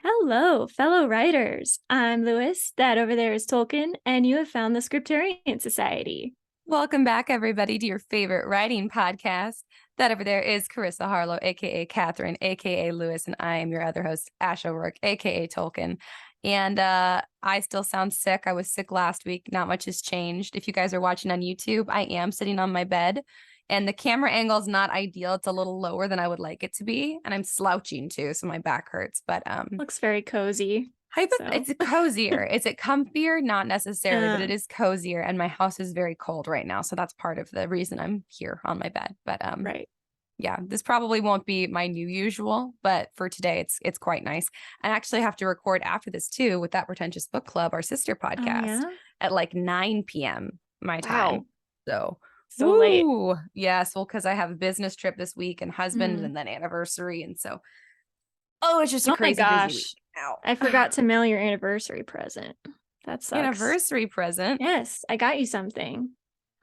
Hello, fellow writers. I'm Lewis. That over there is Tolkien, and you have found the Scripturient Society. Welcome back, everybody, to your favorite writing podcast. That over there is Karissa Harlow, aka Catherine, aka Lewis, and I am your other host, Ash O'Rourke, aka Tolkien. And I still sound sick. I was sick last week. Not much has changed. If you guys are watching on YouTube, I am sitting on my bed, and the camera angle is not ideal. It's a little lower than I would like it to be, and I'm slouching too, so my back hurts. But Looks very cozy. It's cozier. Is it comfier? Not necessarily, but it Uh, is cozier. And my house is very cold right now. So that's part of the reason I'm here on my bed. But right. yeah, this probably won't be my new usual, but for today it's quite nice. I actually have to record after this too with That Pretentious Book Club, our sister Oh, podcast, yeah? at like 9 p.m. my time. Wow. So So late. woo. Yes, well, because I have a business trip this week and husband Mm. and then anniversary. And so it's just a Oh my crazy busy week. gosh. I Ow. forgot to mail your anniversary present. That sucks. Anniversary present. Yes, I got you something.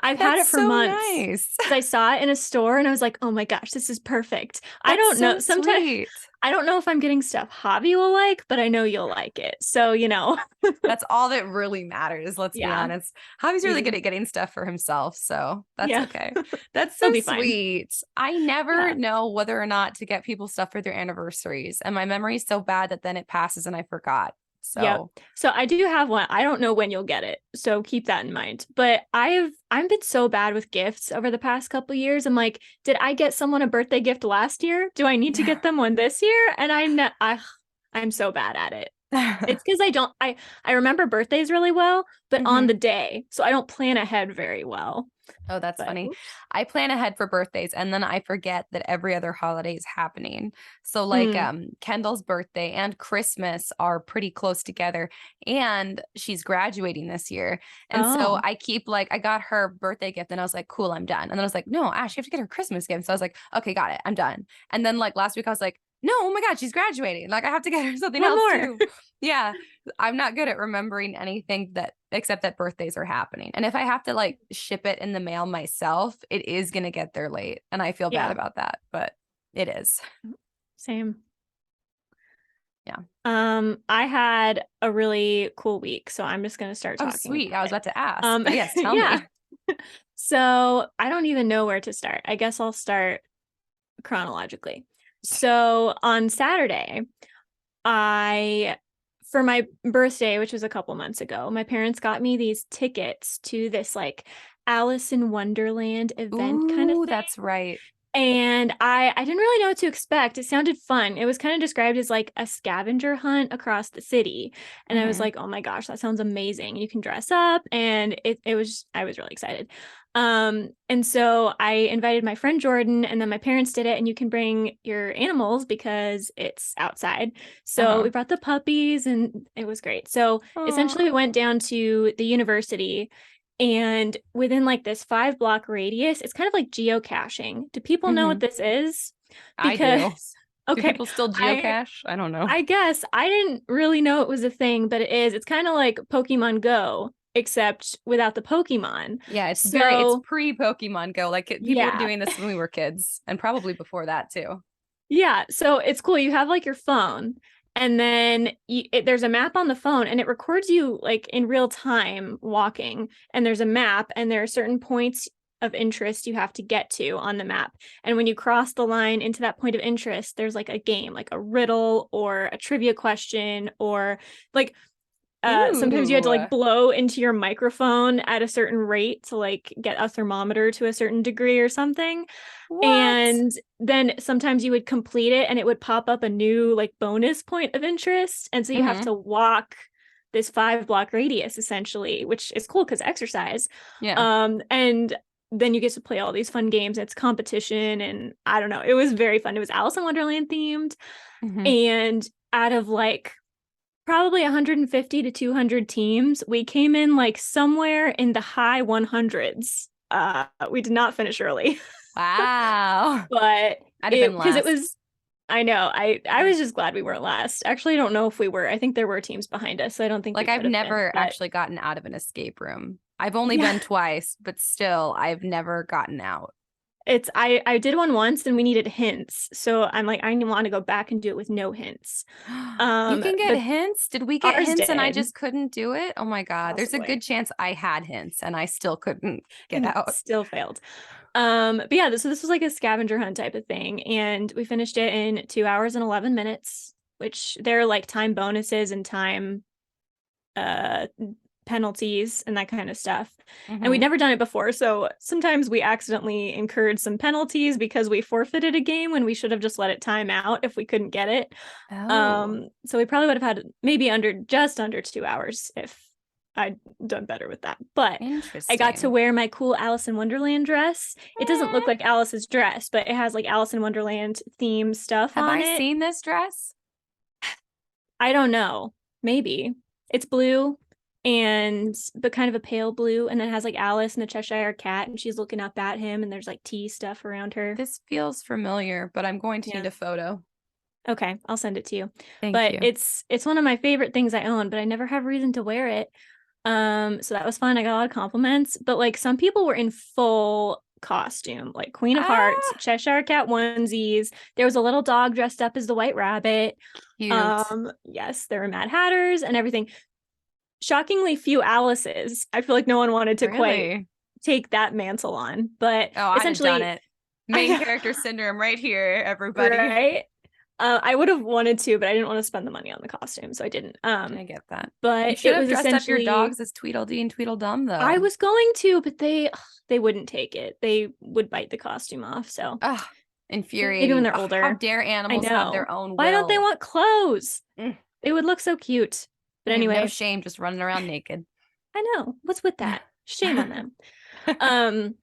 I've had That's it for so months nice. because I saw it in a store and I was like, oh my gosh, this is perfect. I That's don't know. so Sometimes sweet. I don't know if I'm getting stuff Javi will like, but I know you'll like it. So, That's all that really matters. Let's be yeah. honest. Javi's really good Mm, at getting stuff for himself. So that's yeah. okay. That's It'll so be fine. sweet. I never Yeah. know whether or not to get people stuff for their anniversaries. And my memory is so bad that then it passes and I forgot. Yep. So So I do have one. I don't know when you'll get it. So keep that in mind. But I've been so bad with gifts over the past couple of years. I'm like, did I get someone a birthday gift last year? Do I need to get them one this year? And I'm so bad at it. It's because I remember birthdays really well, but on Mhm. the day. So I don't plan ahead very well. Oh, that's But funny. oops. I plan ahead for birthdays and then I forget that every other holiday is happening. So like Mm. Kendall's birthday and Christmas are pretty close together and she's graduating this year. And so Oh. I keep like I got her birthday gift and I was like, "Cool, I'm done." And then I was like, "No, Ash, you have to get her Christmas gift." So I was like, "Okay, got it. I'm done." And then like last week I was like, "No, oh my God, she's graduating. Like I have to get her something One else more. too." Yeah. I'm not good at remembering anything that except that birthdays are happening. And if I have to like ship it in the mail myself, it is going to get there late. And I feel bad Yeah. about that, but it is. Same. Yeah. I had a really cool week, so I'm just gonna start Oh, talking sweet. about I was it. about to ask, but yes, tell Yeah. me. So I don't even know where to start. I guess I'll start chronologically. So on Saturday, I for my birthday, which was a couple months ago, my parents got me these tickets to this like Alice in Wonderland event kind of Ooh, thing. that's right. And I didn't really know what to expect. It sounded fun. It was kind of described as like a scavenger hunt across the city. And I was Hmm. like, oh my gosh, that sounds amazing. You can dress up. And I was really excited. And so I invited my friend Jordan, and then my parents did it, and you can bring your animals because it's outside. So we Uh-huh. brought the puppies and it was great. So essentially we Oh. went down to the university, and within like this 5 block radius, it's kind of like geocaching. Do people know what Hmm. this is? I do. Because, Do okay, people still I geocache? I don't know. I guess I didn't really know it was a thing, but it is. It's kind of like Pokemon Go, except without the Pokemon. Yeah, it's So, pre-Pokemon Go. Like people were yeah. doing this when we were kids and probably before that too. Yeah, so it's cool. You have like your phone, and then there's a map on the phone, and it records you like in real time walking. And there's a map, and there are certain points of interest you have to get to on the map. And when you cross the line into that point of interest, there's like a game, like a riddle or a trivia question, or like sometimes you had to Ooh. like blow into your microphone at a certain rate to like get a thermometer to a certain degree or something. What? And then sometimes you would complete it and it would pop up a new like bonus point of interest. And so you have Hmm. to walk this 5 block radius essentially, which is cool because exercise. Yeah. And then you get to play all these fun games. It's competition. And I don't know, it was very fun. It was Alice in Wonderland themed. Hmm. And out of like probably 150 to 200 teams, we came in like somewhere in the high 100s. We did not finish early. Wow. But I'd have it been because it last. was I know I was just glad we weren't last. Actually, I don't know if we were. I think there were teams behind us, so I don't think we Like I've could have been. never But actually gotten out of an escape room. I've only yeah, been twice, but still I've never gotten out. I did one once and we needed hints. So I'm like, I want to go back and do it with no hints. You can get But hints. Did we get ours hints and I did, just couldn't do it? Oh my God. There's a possibly, good chance I had hints and I still couldn't get and out. still failed. But yeah, so this was like a scavenger hunt type of thing. And we finished it in 2 hours and 11 minutes, which there are like time bonuses and time uh penalties and that kind of stuff. And we'd Mhm. never done it before. So sometimes we accidentally incurred some penalties because we forfeited a game when we should have just let it time out if we couldn't get it. Oh, So we probably would have had maybe just under 2 hours if I'd done better with that. But I got to interesting. wear my cool Alice in Wonderland dress. It doesn't look Eh, like Alice's dress, but it has like Alice in Wonderland theme stuff have on I it. seen this dress? I don't know. Maybe. It's blue and but kind of a pale blue, and then it has like Alice and the Cheshire Cat, and she's looking up at him, and there's like tea stuff around her. This feels familiar, but I'm going to Yeah. need a photo. Okay, I'll send it to you. Thank But you. it's one of my favorite things I own, but I never have reason to wear it. So that was fun. I got a lot of compliments, but like some people were in full costume, like Queen of Hearts, Ah, Cheshire Cat onesies. There was a little dog dressed up as the White Rabbit. cute. Yes, there were Mad Hatters and everything. Shockingly few Alice's. I feel like no one wanted to quite Really? take that mantle on, but Oh, I'd have done essentially, it. Main I character syndrome right here, everybody. right. I would have wanted to, but I didn't want to spend the money on the costume, so I didn't. I get that. You But should it have was dressed up your essentially dogs as Tweedledee and Tweedledum, I though. was going to, but they wouldn't take it. They would bite the costume off. So Ugh, maybe when infuriating. they're Ugh, how older. dare I animals have their know. own Why don't they will? want clothes? Mm, They would look so cute. But they have anyway, no shame just running around naked. I know. What's with that? Shame on them. Um,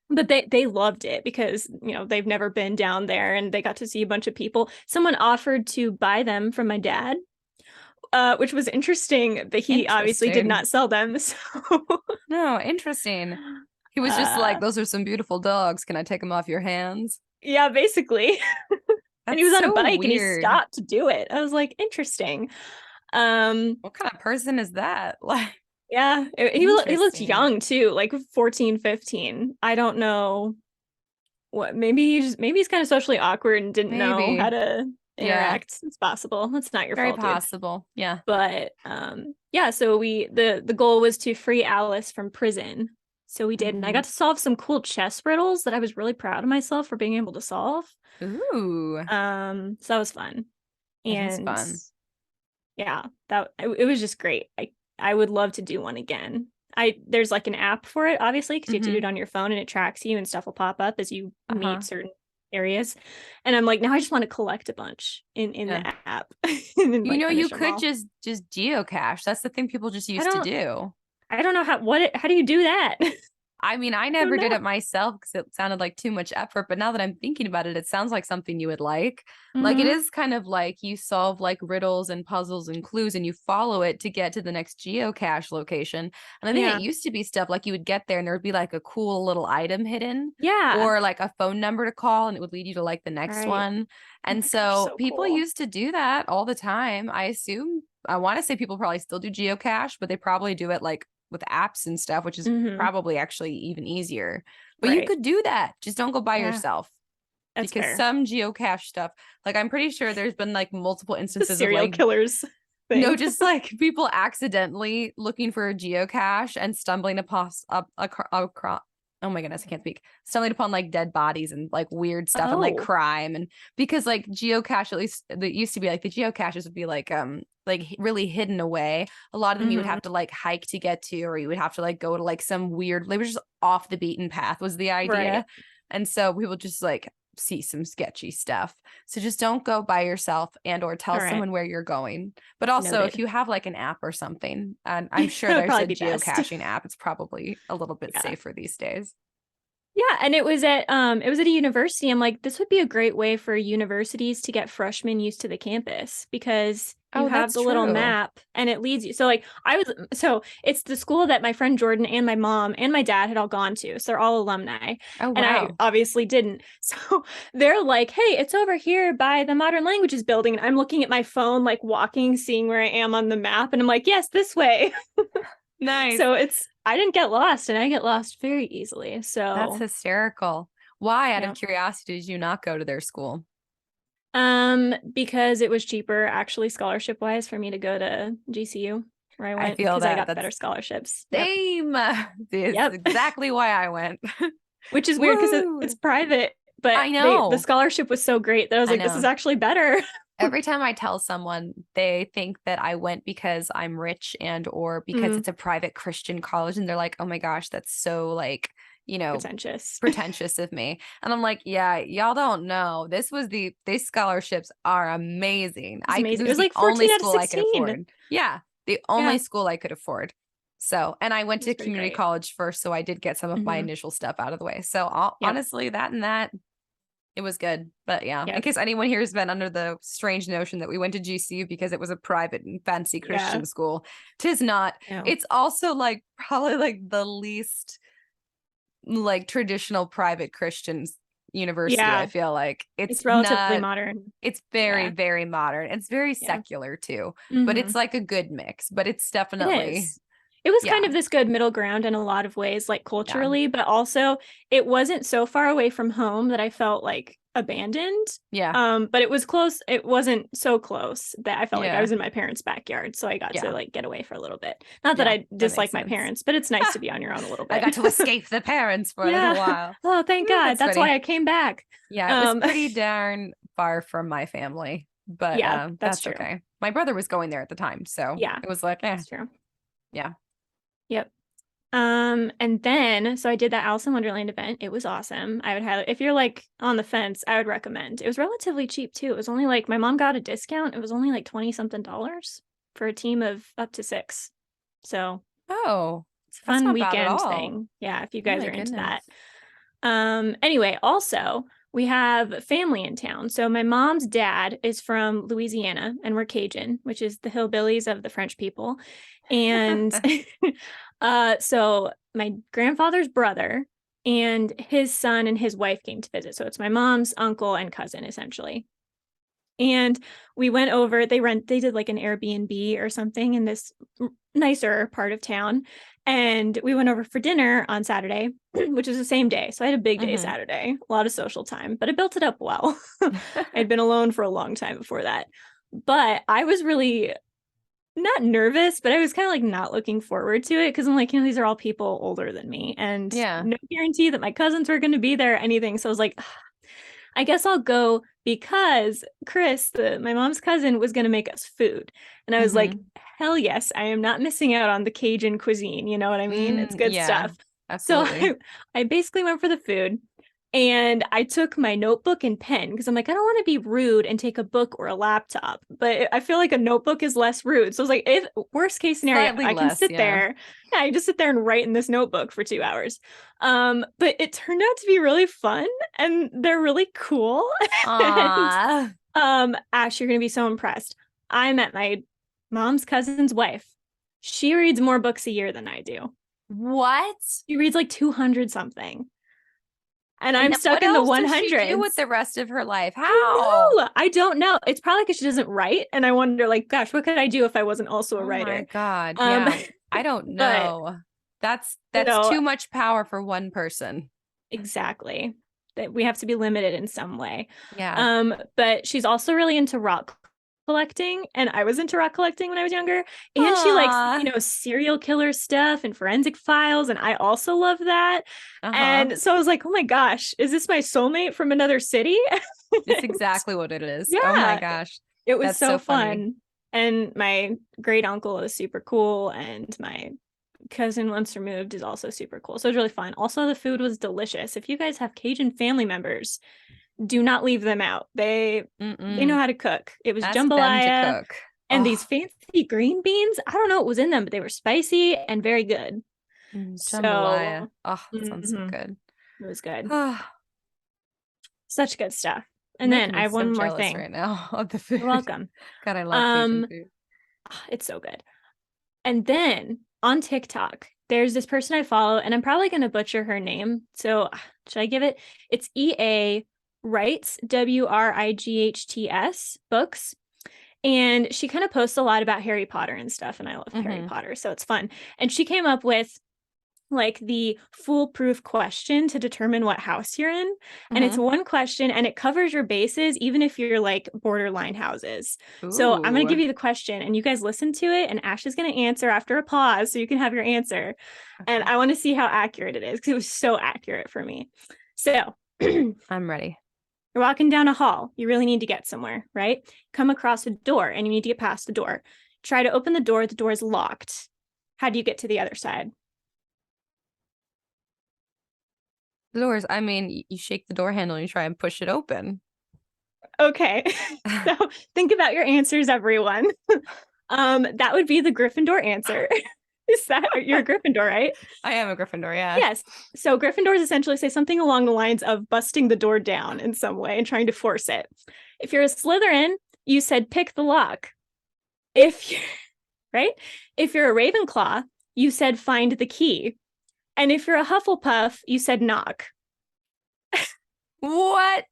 but they loved it because they've never been down there and they got to see a bunch of people. Someone offered to buy them from my dad, which was interesting, but he obviously did Interesting. not sell them. So No, interesting. He was just uh like, those are some beautiful dogs. Can I take them off your hands? yeah, basically. And he That's was on a so bike and he weird. stopped to do it. I was like, interesting. Um, What kind of person is that? Like, yeah, he looked interesting. young too, like 14, 15. I don't know what, maybe he's kind of socially awkward and didn't know how Maybe. to Yeah, interact. It's possible. That's not your very fault, dude. possible. Yeah. But yeah, so the goal was to free Alice from prison. So we did, and I Mhm. got to solve some cool chess riddles that I was really proud of myself for being able to solve. Ooh, So that was fun. that is And fun. yeah, it was just great. I would love to do one again. There's like an app for it, obviously, because you have to do Hmm. it on your phone and it tracks you and stuff will pop up as you meet Uh-huh. certain areas. And I'm like, now I just want to collect a bunch in Yeah. the app and then You like know, finish you them could all. just geocache. That's the thing people just I used to don't do. I don't know how do you do that? I I mean, I don't never did know. it myself because it sounded like too much effort. But now that I'm thinking about it, it sounds like something you would like. Like it Mm-hmm. is kind of like you solve like riddles and puzzles and clues and you follow it to get to the next geocache location. And I think it Yeah. used to be stuff like you would get there and there would be like a cool little item hidden Yeah. or like a phone number to call and it would lead you to like the next Right. one. Oh And my gosh, so so people cool. used to do that all the time. I assume, I want to say people probably still do geocache, but they probably do it like with apps and stuff, which is Mm-hmm. probably actually even easier. But you Right. could do that. Just don't go by Yeah, yourself that's because fair. some geocache stuff, like I'm pretty sure there's been like multiple The instances of serial like, killers no, thing. just like people accidentally looking for a geocache and stumbling upon oh my goodness, I can't speak. Stumbling upon like dead bodies and like weird stuff and like Oh. crime and because like geocache at least it used to be like the geocaches would be like really hidden away. A lot of them you would Mm-hmm. have to like hike to get to or you would have to like go to like some weird they were just off the beaten path was the idea. Right. And so people just like see some sketchy stuff. So just don't go by yourself and or tell All right. someone where you're going. But also if Noted. you have like an app or something, and I'm sure That would there's probably a be best. geocaching app, it's probably a little bit Yeah. safer these days. Yeah, and it was at a university. I'm like, this would be a great way for universities to get freshmen used to the campus because you Oh, have that's the little true. map and it leads you. So like so it's the school that my friend Jordan and my mom and my dad had all gone to. So they're all alumni. Oh, And I wow. obviously didn't. So they're like, hey, it's over here by the Modern Languages building. And I'm looking at my phone, like walking, seeing where I am on the map. And I'm like, yes, this way. Nice. So I didn't get lost and I get lost very easily. That's So hysterical. Why, out Yeah. of curiosity, did you not go to their school? Because it was cheaper actually scholarship wise for me to go to GCU where I I went feel because I that got that's better scholarships. Yep. same. This is Yep. exactly why I went. Which is weird because it's Woo! private, but I the know. scholarship was so great that I was I like, this is know. actually better. Every time I tell someone, they think that I went because I'm rich and or because Mm, it's a private Christian college, and they're like, "Oh my gosh, that's so like, pretentious. pretentious of me." And I'm like, "Yeah, y'all don't know. These scholarships are amazing. It's It amazing. It was was the like only 14 out of school I could 16. afford. Yeah, the Yeah, only school I could afford. So, and I went it to was pretty community great. college first, so I did get some of my Hmm. initial stuff out of the way. So, Yep. honestly, that it was good. But yeah, in Yep. case anyone here has been under the strange notion that we went to GCU because it was a private and fancy Yeah. Christian school, tis not. No. It's also like probably like the least like traditional private Christian university, I Yeah. feel like. It's It's relatively not, modern. it's very, Yeah. very modern. It's very Yeah. secular too, but Hmm. it's like a good mix, but it's It definitely, is. It was kind yeah, of this good middle ground in a lot of ways, like yeah, culturally, but also it wasn't so far away from home that I felt like abandoned. yeah, But it was close. It wasn't so close that I felt like I yeah, was in my parents' backyard. So I got to yeah, like get away for a little bit. Not that yeah, I that makes dislike my sense. parents, but it's nice to be on your own a little I bit. got to escape the parents for a little Yeah. while. Oh, thank Woo, God. that's That's why funny. I came back. Yeah, it was Um, pretty darn far from my family, but yeah, that's that's true. okay. My brother was going there at the time, so Yeah, it was like, that's true. yeah. Yep. And then so I did that Alice in Wonderland event. It was awesome. I would highly, if you're like on the fence, I would recommend. It was relatively cheap too. It was only like my mom got a discount. It was only like 20 something dollars for a team of up to 6. So Oh, it's a that's fun not bad at weekend all. thing. Yeah, if you Oh guys my are into that. goodness. Anyway, also we have family in town. So my mom's dad is from Louisiana and we're Cajun, which is the hillbillies of the French people. And so my grandfather's brother and his son and his wife came to visit. So it's my mom's uncle and cousin essentially. And we went over, they did like an Airbnb or something in this nicer part of town. And we went over for dinner on Saturday, which is the same day. So I had a big day Hmm. Saturday, a lot of social time, but I built it up well. I'd been alone for a long time before that. But I was really not nervous, but I was kind of like not looking forward to it because I'm like, these are all people older than me and Yeah. no guarantee that my cousins were going to be there or anything. So I was like, I guess I'll go because Chris, my mom's cousin, was going to make us food. And I was like, Hmm. hell yes, I am not missing out on the Cajun cuisine. You know what I mean? It's good Yeah, stuff. So absolutely. I basically went for the food and I took my notebook and pen because I'm like, I don't want to be rude and take a book or a laptop, but I feel like a notebook is less rude. So I was like, if worst case scenario, Slightly I can less, sit yeah. there. Yeah, I just sit there and write in this notebook for 2 hours. But it turned out to be really fun and they're really cool. And Ah, Ash, you're gonna be so impressed. I met my mom's cousin's wife. She reads more books a year than I do. what? She reads like 200 something. And And I'm then stuck what in the else does she do with 100s. the rest of her life? I How? know. I don't know. It's probably because she doesn't write. And I wonder, like, gosh, what could I do if I wasn't also a Oh my writer? God. Um, Yeah. I don't but know. That's so too much power for one person. exactly. That we have to be limited in some way. Yeah. But she's also really into rock collecting, and I was into rock collecting when I was younger. And she likes, Ah. serial killer stuff and forensic files, and I also love that. Uh-huh. And so I was like, oh my gosh, is this my soulmate from another city? It's exactly what it is. Oh my Yeah, gosh. it was That's so so funny. fun. And my great uncle is super cool, and my cousin once removed is also super cool. So it was really fun. Also, the food was delicious. If you guys have Cajun family members, do not leave them out. They know Mm-mm. how to cook. It was Ask them to jambalaya cook. and Oh, these fancy green beans. I don't know what was in them, but they were spicy and very good. jambalaya. So Oh, that sounds so mhm, good. it was good. Oh, Such good stuff. you're And then making I me have so one more jealous thing. right now of the You're food. welcome. God, I love Cajun Um, food. it's so good. And then on TikTok, there's this person I follow, and I'm probably going to butcher her name. So should I give it? It's EA Wrights, WRIGHTS books. And she kind of posts a lot about Harry Potter and stuff. And I love Harry Hmm. Potter. So it's fun. And she came up with like the foolproof question to determine what house you're in. And it's Mhm. one question and it covers your bases, even if you're like borderline houses. So I'm going to Ooh. give you the question and you guys listen to it. And Ash is going to answer after a pause so you can have your answer. And Okay. I want to see how accurate it is because it was so accurate for me. So you're I'm ready. walking down a hall. You really need to get somewhere, right? Come across a door and you need to get past the door. Try to open the door. The door is locked. How do you get to the other side? The doors, I mean, you shake the door handle and you try and push it open. Okay. So think about your answers, everyone. That would be the Gryffindor answer. Is that you're a Gryffindor, right? I am a Gryffindor, yeah. Yes. So Gryffindors essentially say something along the lines of busting the door down in some way and trying to force it. If you're a Slytherin, you said pick the lock. If you right? If you're a Ravenclaw, you said find the key. And if you're a Hufflepuff, you said knock. What?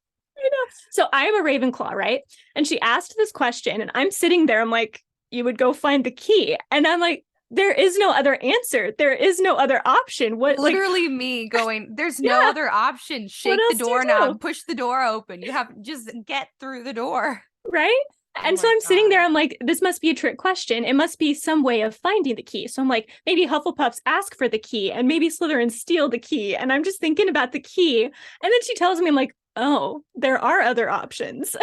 So I am a Ravenclaw, right? And she asked this question, and I'm sitting there. I'm like, you would go find the key. And I'm like, there is no other answer. There is no other option. What, like, Literally me going, there's no yeah, other option. Shake what the else do you door knob, do? push the door open. You have just get through the door. Right? Oh And so my I'm sitting there, God. I'm like, this must be a trick question. It must be some way of finding the key. So I'm like, maybe Hufflepuffs ask for the key and maybe Slytherins steal the key. And I'm just thinking about the key. And then she tells me, I'm like, oh, there are other options.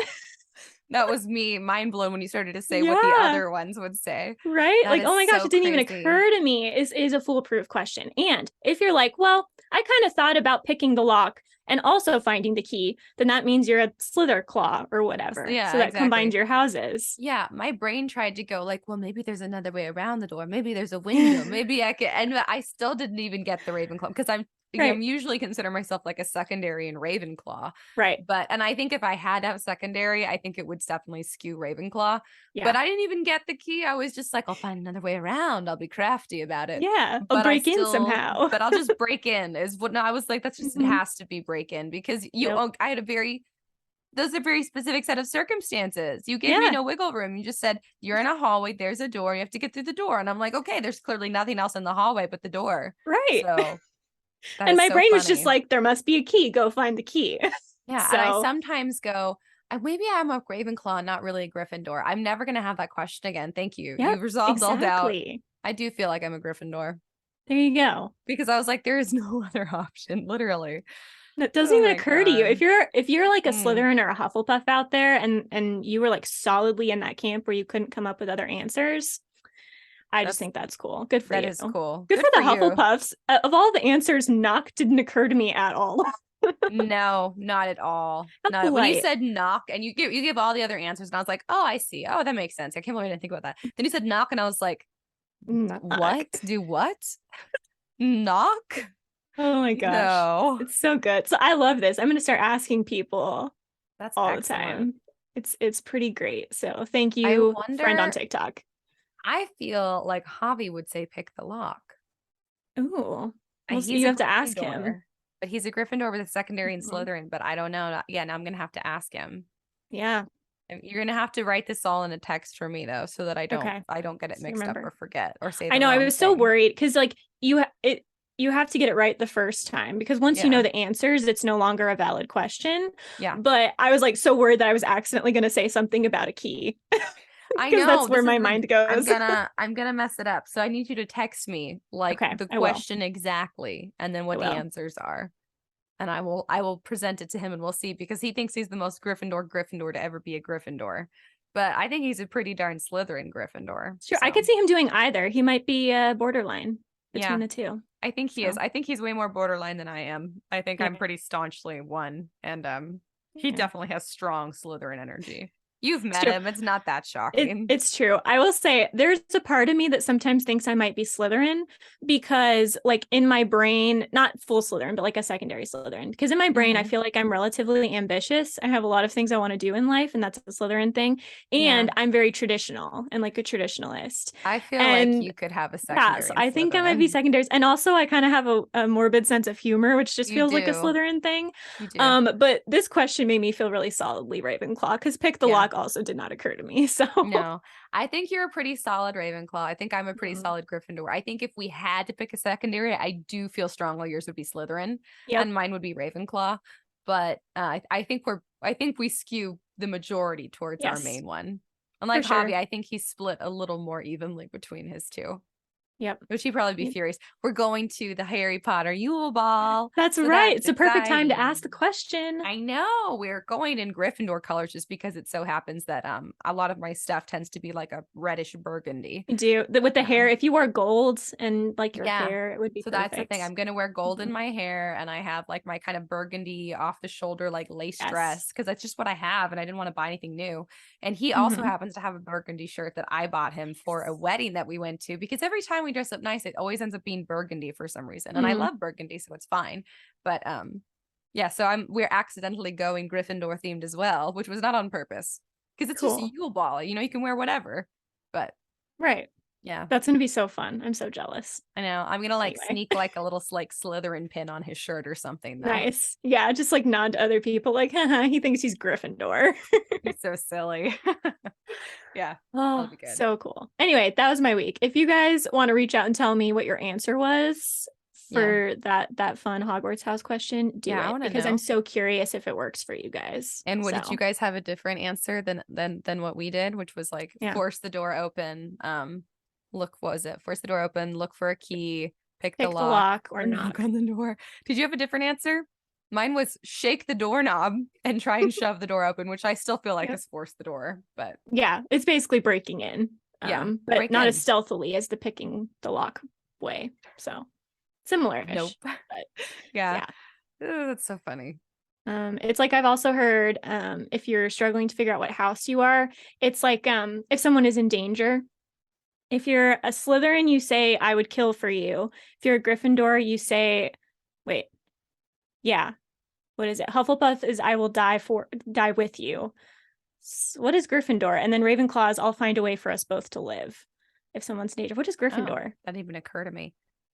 That was me mind blown when you started to say what the Yeah. other ones would say. Right? That Like, is oh my gosh, so it didn't even crazy. occur to me is a foolproof question. And if you're like, well, I kind of thought about picking the lock and also finding the key, then that means you're a Slither Claw or whatever. So Yeah, that combines exactly. your houses. Yeah, my brain tried to go like, well, maybe there's another way around the door. Maybe there's a window. Maybe I could, and I still didn't even get the Ravenclaw because I'm Right. usually consider myself like a secondary in Ravenclaw. Right. And I think if I had to have secondary, I think it would definitely skew Ravenclaw. Yeah. But I didn't even get the key. I was just like, I'll find another way around. I'll be crafty about it. Yeah. I'll break in somehow. But I'll just break in is what. No, I was like, that's just it Mhm. has to be break in because Yep. I had a very those are very specific set of circumstances. You gave me Yeah. no wiggle room. You just said, you're in a hallway, there's a door, you have to get through the door. And I'm like, okay, there's clearly nothing else in the hallway but the door. Right. So that And is my so brain was just funny. like, there must be a key. Go find the key. Yeah. And I So, sometimes go, maybe I'm a Ravenclaw, not really a Gryffindor. I'm never going to have that question again. Thank you. yep, You've resolved all doubt. exactly. I do feel like I'm a Gryffindor There you go. because I was like, there is no other option, literally. That doesn't Oh even my occur to you. God. If you're like a Mm, Slytherin or a Hufflepuff out there and you were like solidly in that camp where you couldn't come up with other answers, I just that's think that's cool. Good for that you. is cool. Good Good for the for you. Hufflepuffs. Of all the answers, knock didn't occur to me at all. No, not at all. How Not when you polite. said knock and you give all the other answers, and I was like, oh, I see. Oh, that makes sense. I can't believe I didn't think about that. Then you said knock, and I was like, what? Knock. Do what? Knock? Oh my gosh. No. It's so good. So I love this. I'm going to start asking people That's all the excellent. time. It's pretty great. So thank I you, friend on wonder, TikTok. I feel like Javi would say pick the lock. Ooh. Well, He's you a have to ask him. Gryffindor, but he's a Gryffindor with a secondary in Mhm. Slytherin, but I don't know. Yeah, now I'm gonna have to ask him. Yeah. You're gonna have to write this all in a text for me though, so that Okay. I don't get it So mixed up remember. or forget or say I the know I wrong was so thing. worried because like you have to get it right the first time because once you know Yeah. the answers, it's no longer a valid question. Yeah. But I was like so worried that I was accidentally going to say something about a key I because know that's where this is my the mind goes. I'm gonna mess it up. So I need you to text me like Okay, the I will. question exactly and then I what the will. answers are. And I will present it to him and we'll see because he thinks he's the most Gryffindor to ever be a Gryffindor. But I think he's a pretty darn Slytherin Gryffindor. Sure, I could So see him doing either. He might be borderline between yeah, the two. I think he is. So I think he's way more borderline than I am. I think yeah, I'm pretty staunchly one. And he yeah. definitely has strong Slytherin energy. You've It's met true. him. It's not that shocking. It's true. I will say there's a part of me that sometimes thinks I might be Slytherin because like in my brain, not full Slytherin, but like a secondary Slytherin. Because in my brain, I Mhm. feel like I'm relatively ambitious. I have a lot of things I want to do in life, and that's a Slytherin thing. Yeah. And I'm very traditional and like a traditionalist. I feel like And you could have a yeah, so secondary in I think I might be Slytherin. secondaries. And also I kind of have a morbid sense of humor, which just You feels like a do. Slytherin thing. You do. But this question made me feel really solidly Ravenclaw because pick the Yeah. lock Ravenclaw also did not occur to me. So No, I think you're a pretty solid Ravenclaw. I think I'm a pretty Mhm. solid Gryffindor. I think if we had to pick a secondary, I do feel strongly yours would be Slytherin Yep, and mine would be Ravenclaw. But I think we skew the majority towards our yes, main one. for Unlike sure. Javi, I think he's split a little more evenly between his two. Yep. Which he'd probably be furious. We're going to the Harry Potter Yule Ball, That's so right. that's It's a perfect time to ask the exciting. question. I know we're going in Gryffindor colors just because it so happens that a lot of my stuff tends to be like a reddish burgundy. You do with the hair. If you wore gold and like your Yeah. hair, it would be So that's the perfect. thing. I'm gonna wear gold in Mhm. my hair, and I have like my kind of burgundy off the shoulder like lace Yes. dress because that's just what I have, and I didn't want to buy anything new. And he also Hmm. happens to have a burgundy shirt that I bought him for a wedding that we went to because every time we dress up nice, it always ends up being burgundy for some reason. And I Hmm. love burgundy, so it's fine. But yeah, so we're accidentally going Gryffindor themed as well, which was not on purpose because it's just Cool. Yule Ball, you can wear whatever. But Right. yeah. That's going to be so fun. I'm so jealous. I know. I'm gonna like Anyway, sneak like a little like Slytherin pin on his shirt or something though. nice. Yeah, just like nod to other people like, haha, he thinks he's Gryffindor. He's so silly. Yeah, Oh, that'll be good. so cool. Anyway, that was my week. If you guys want to reach out and tell me what your answer was Yeah. for that fun Hogwarts house question, do Yeah, I it want to because I'm know. so curious if it works for you guys. And what did you So, guys have a different answer than what we did, which was like yeah, force the door open. Look, what was it? Force the door open, look for a key, pick the pick the lock, lock or or knock knock. on the door. Did you have a different answer? Mine was shake the doorknob and try and shove the door open, which I still feel like Yep. is force the door, but Yeah, it's basically breaking in. yeah, But break not as in. stealthily as the picking the lock way. So, Nope. similar-ish. But Yeah. yeah. Ooh, that's so funny. It's like I've also heard if you're struggling to figure out what house you are, it's like if someone is in danger. If you're a Slytherin, you say, I would kill for you. If you're a Gryffindor, you say, wait, yeah, what is it? Hufflepuff is I will die with you. What is Gryffindor? And then Ravenclaw is I'll find a way for us both to live. If someone's in danger. What is Oh, Gryffindor? that didn't even occur to me.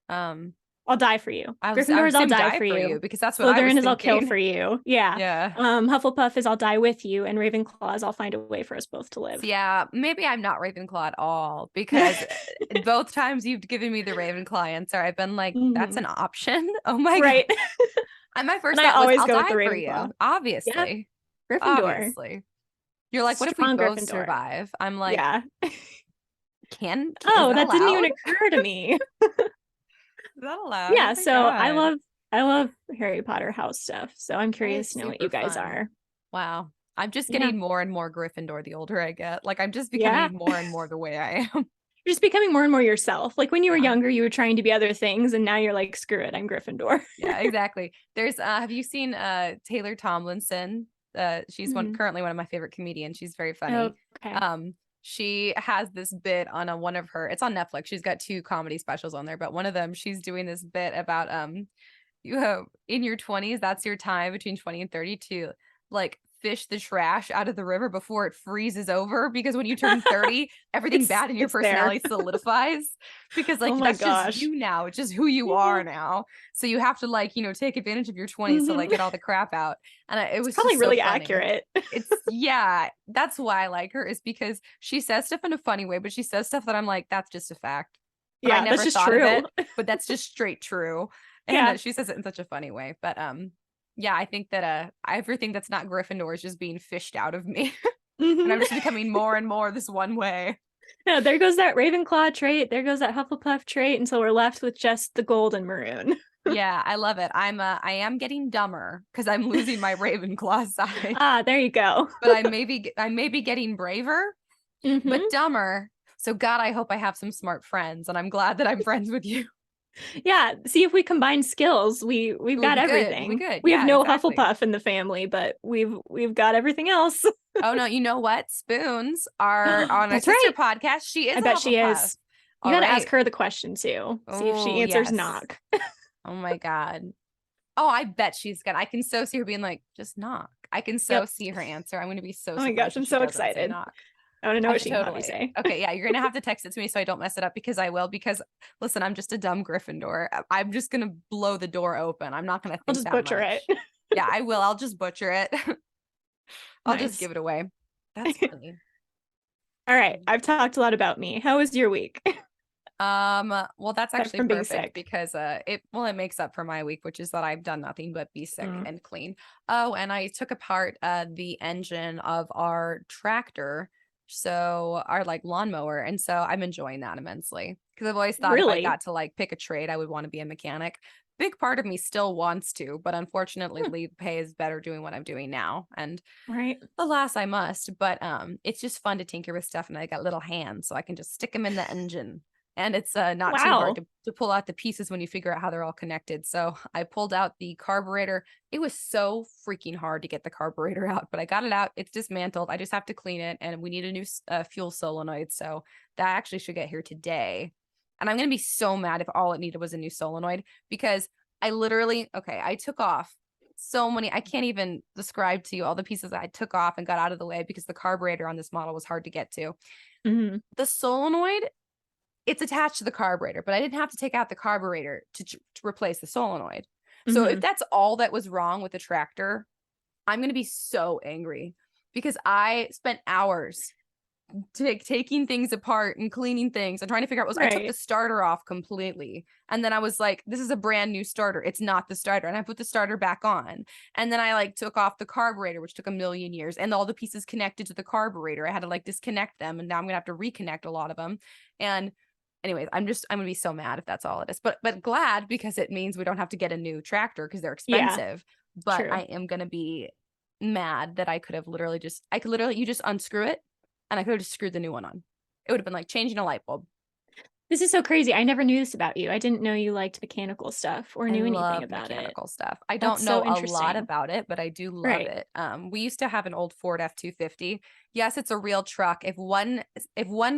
Um, I'll die for you. I Gryffindor would is I'll assume die die for for you. you because that's what I was Slytherin is I'll kill thinking. for you. Yeah. Yeah. Hufflepuff is I'll die with you, and Ravenclaw is I'll find a way for us both to So live. yeah, maybe I'm not Ravenclaw at all because both times you've given me the Ravenclaw answer, I've been like, that's Mhm. an option. Oh my God. Right. And my And first I thought was, always I'll go with the die for Ravenclaw. you. Yeah, Obviously. Gryffindor. Obviously. You're like, what if we Strong both Gryffindor. survive? I'm like, Yeah. is Oh, that that didn't even allowed? occur to me. Is that allowed? Oh Yeah, my so I God. love I love Harry Potter house stuff. So I'm That curious is to know what super you guys fun. are. Wow. I'm just Yeah. getting more and more Gryffindor the older I get. Like I'm just Yeah. becoming more and more the way I am. You're just becoming more and more yourself. Like when you were Yeah. younger, you were trying to be other things, and now you're like, screw it, I'm Gryffindor. Yeah, exactly. There's have you seen Taylor Tomlinson? She's Mhm. currently one of my favorite comedians. She's very funny. Okay. Um she has this bit on one of her, it's on Netflix. She's got two comedy specials on there, but one of them she's doing this bit about you have in your 20s, that's your time between 20 and 30 to like fish the trash out of the river before it freezes over because when you turn 30 everything bad in your It's there. personality solidifies because Oh like my that's just gosh. you now, it's just who you Yeah. are now, so you have to like take advantage of your 20s to like Mhm. get all the crap out. And it It's was probably just so really funny. accurate. It's yeah, that's why I like her, is because she says stuff in a funny way, but she says stuff that I'm like, that's just a fact, but I Yeah, that's never just thought of true. it, but that's just straight true. And Yeah. she says it in such a funny way. But yeah, I think that everything that's not Gryffindor is just being fished out of me. And Hmm. I'm just becoming more and more this one way. Yeah, there goes that Ravenclaw trait. There goes that Hufflepuff trait until we're left with just the gold and maroon. Yeah, I love it. I am getting dumber because I'm losing my Ravenclaw side. Ah, there you go. But I may be getting braver, but Hmm. dumber. So God, I hope I have some smart friends, and I'm glad that I'm friends with you. Yeah, see if we combine skills, we've We'll got be good. We'll be everything. good. We have Yeah, no exactly. Hufflepuff in the family, but we've got everything else. Oh no, you know what? Spoons are on our That's sister right. podcast. She is I a bet she Hufflepuff. is. You All got to ask right. her the question too. See if Oh she answers yes. knock. Oh my God. Oh, I bet she's gonna. I can so see her being like, just knock. I can so Yep. see her answer. I'm gonna be so Oh my gosh, surprised if I'm she so doesn't say excited. knock. I want to know I what she can probably totally. say. Okay, yeah, you're gonna have to text it to me so I don't mess it up because I will. Because listen, I'm just a dumb Gryffindor. I'm just gonna blow the door open. I'm not gonna I'll think just that butcher it. much. Yeah, I will. I'll just butcher it. I'll just Nice. give it away. That's funny. All right. I've talked a lot about me. How was your week? Well, that's Aside actually from being perfect sick. because it makes up for my week, which is that I've done nothing but be sick Mm. and clean. Oh, and I took apart the engine of our tractor, so our like lawnmower, and so I'm enjoying that immensely because I've always thought if I Really? got to like pick a trade, I would want to be a mechanic. Big part of me still wants to, but unfortunately, Hmm. leave pay is better doing what I'm doing now, and Right. alas, I must. But it's just fun to tinker with stuff, and I got little hands, so I can just stick them in the engine. And it's not too hard Wow. to pull out the pieces when you figure out how they're all connected. So I pulled out the carburetor. It was so freaking hard to get the carburetor out, but I got it out. It's dismantled. I just have to clean it, and we need a new fuel solenoid. So that actually should get here today. And I'm going to be so mad if all it needed was a new solenoid because I literally, okay, I took off so many. I can't even describe to you all the pieces that I took off and got out of the way because the carburetor on this model was hard to get to. Hmm. The solenoid, it's attached to the carburetor, but I didn't have to take out the carburetor to replace the solenoid. So if Hmm. that's all that was wrong with the tractor, I'm going to be so angry because I spent hours taking things apart and cleaning things and trying to figure out was I took the Right. starter off completely, and then I was like, this is a brand new starter, it's not the starter, and I put the starter back on, and then I like took off the carburetor, which took a million years, and all the pieces connected to the carburetor I had to like disconnect them, and now I'm gonna have to reconnect a lot of them. And anyways, I'm gonna be so mad if that's all it is, but glad because it means we don't have to get a new tractor because they're Yeah. expensive. But I True. am gonna be mad that I could literally, you just unscrew it and I could have just screwed the new one on. It would have been like changing a light bulb. This is so crazy. I never knew this about you. I didn't know you liked mechanical stuff or I knew anything love about it. mechanical stuff. I That's don't so know a lot interesting. about it, but I do love Right. it. We used to have an old Ford F-250. Yes, it's a real truck. If one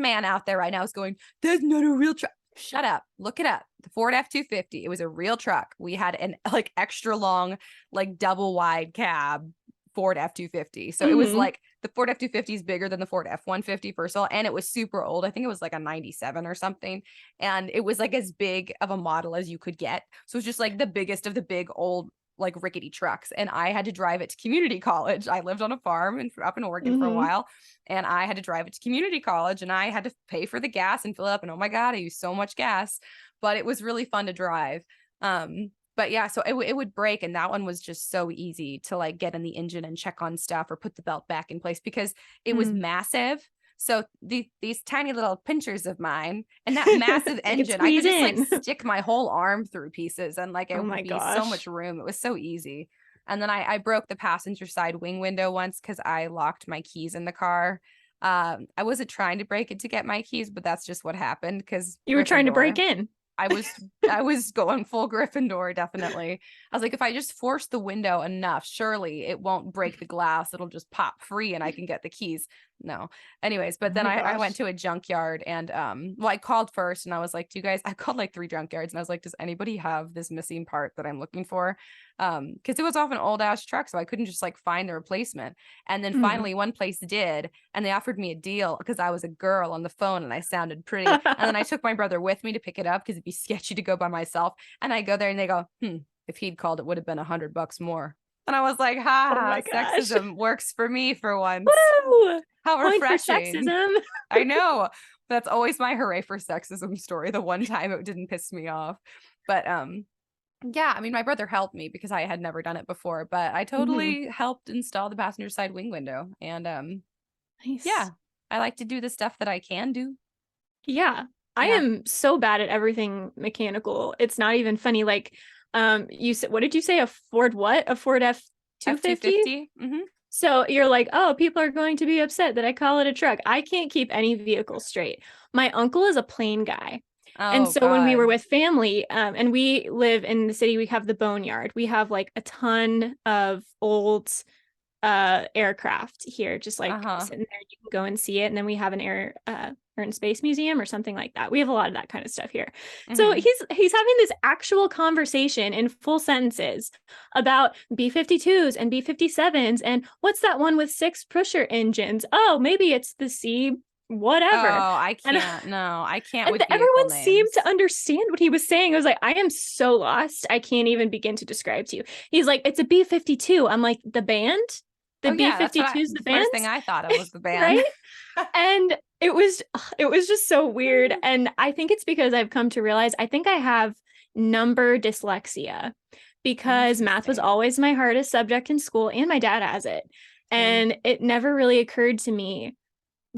man out there right now is going, "That's not a real truck," shut up. Look it up. The Ford F-250. It was a real truck. We had an like extra long, like double wide cab Ford F-250. So it was Hmm. like the Ford F-250 is bigger than the Ford F-150 first of all, and it was super old. I think it was like a 97 or something, and it was like as big of a model as you could get. So it's just like the biggest of the big old like rickety trucks, and I had to drive it to community college. I lived on a farm up in Oregon for a Hmm. while, and I had to drive it to community college, and I had to pay for the gas and fill it up, and oh my god, I used so much gas, but it was really fun to drive. But yeah, so it would break, and that one was just so easy to like get in the engine and check on stuff or put the belt back in place because it was Mm. massive. So these tiny little pinchers of mine and that massive You could engine, I could squeeze just like in. stick my whole arm through pieces, and like Oh it my would be so gosh. much room. It was so easy. And then I broke the passenger side wing window once because I locked my keys in the car. I wasn't trying to break it to get my keys, but that's just what happened because You were trying to break Gryffindor. in. I was I was going full Gryffindor, definitely. I was like, if I just force the window enough, surely it won't break the glass. It'll just pop free and I can get the keys. No. Anyways, Oh but then my I went gosh. to a junkyard and well, I called first and I was like, do you guys I called like 3 junkyards and I was like, does anybody have this missing part that I'm looking for? Because it was off an old ass truck, so I couldn't just like find the replacement. And then Mm. finally one place did, and they offered me a deal because I was a girl on the phone and I sounded pretty. And then I took my brother with me to pick it up because it'd be sketchy to go by myself. And I go there and they go, if he'd called, it would have been $100 more. And I was like, ha Oh ha, my gosh. sexism works for me for once. Woo! How Point for refreshing. sexism. I know. That's always my hooray for sexism story. The one time it didn't piss me off. But yeah, I mean, my brother helped me because I had never done it before, but I Hmm. totally helped install the passenger side wing window. And yeah, Nice. I like to do the stuff that I can do. Yeah. I Yeah. am so bad at everything mechanical. It's not even funny. Like, you said, what did you say? A Ford what? A Ford F-250? F-250. Mm-hmm. So you're like, oh, people are going to be upset that I call it a truck. I can't keep any vehicle straight. My uncle is a plane guy. And Oh so when we were God. with family, and we live in the city, we have the boneyard. We have like a ton of old aircraft here, just like Uh-huh. sitting there. You can go and see it. And then we have an air and space museum or something like that. We have a lot of that kind of stuff here. So Mm-hmm. he's having this actual conversation in full sentences about B-52s and B-57s and what's that one with 6 pusher engines? Oh, maybe it's the C whatever. Oh, I And can't. No, I can't with vehicle everyone seemed to names. understand what he was saying. I was like, I am so lost. I can't even begin to describe to you. He's like, it's a B-52. I'm like, the band? The Oh yeah, that's what B-52s, the the first thing fans, I thought of was the band. right? And it was just so weird. And I think it's because I've come to realize I think I have number dyslexia because math was Interesting. always my hardest subject in school and my dad has it. Same. And it never really occurred to me,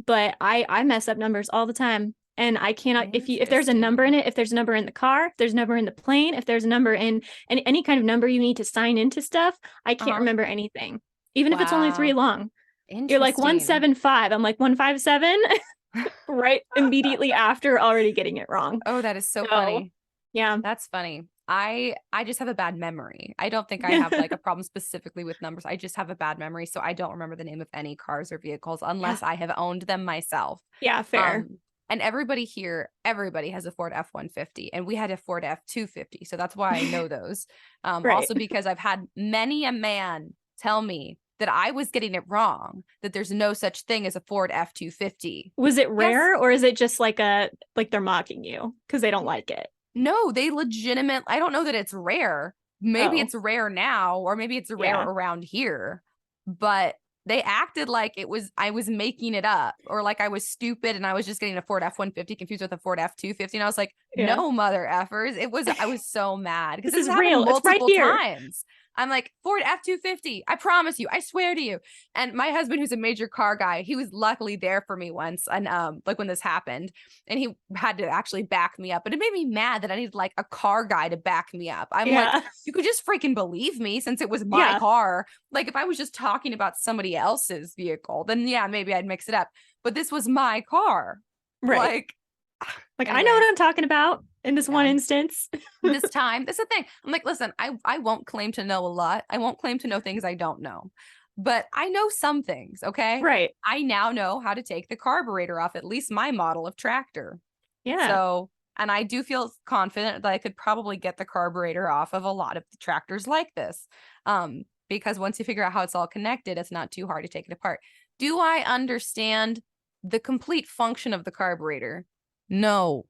but I mess up numbers all the time. And I cannot, if there's a number in Interesting. it, if there's a number in the car, if there's a number in the plane, if there's a number in any kind of number you need to sign into stuff, I can't Uh-huh. remember anything, even if it's only three Wow. long. You're like Interesting. 175. I'm like 157, right immediately after already getting it wrong. Oh, that is so So funny. yeah. That's funny. I just have a bad memory. I don't think I have like a problem specifically with numbers. I just have a bad memory, so I don't remember the name of any cars or vehicles Yeah. unless I have owned them myself. Yeah, fair. And everybody here, everybody has a Ford F-150, and we had a Ford F-250, so that's why I know those. Right. Also because I've had many a man tell me that I was getting it wrong, that there's no such thing as a Ford F-250. Was it Yes, rare or is it just like they're mocking you because they don't like it? no, they legitimate. I don't know that it's rare. Maybe Oh, it's rare now, or maybe it's rare yeah. around here, but they acted like I was making it up, or like I was stupid and I was just getting a Ford F-150 confused with a Ford F-250. And I was like, Yeah. no, mother effers. I was so mad because This this is has happened real. It's right multiple here. times. I'm like, Ford F-250, I promise you, I swear to you. And my husband, who's a major car guy, he was luckily there for me once. And like when this happened, and he had to actually back me up. But it made me mad that I needed like a car guy to back me up. I'm like, Yeah. you could just freaking believe me since it was my Yeah. car. Like if I was just talking about somebody else's vehicle, then yeah, maybe I'd mix it up. But this was my car. Right. Like, Like I know what anyways, I'm talking about in this one yeah. instance. This time, that's the thing. I'm like, listen, I won't claim to know a lot. I won't claim to know things I don't know. But I know some things, okay? Right. I now know how to take the carburetor off at least my model of tractor. Yeah. So, and I do feel confident that I could probably get the carburetor off of a lot of the tractors like this. Because once you figure out how it's all connected, it's not too hard to take it apart. Do I understand the complete function of the carburetor? No,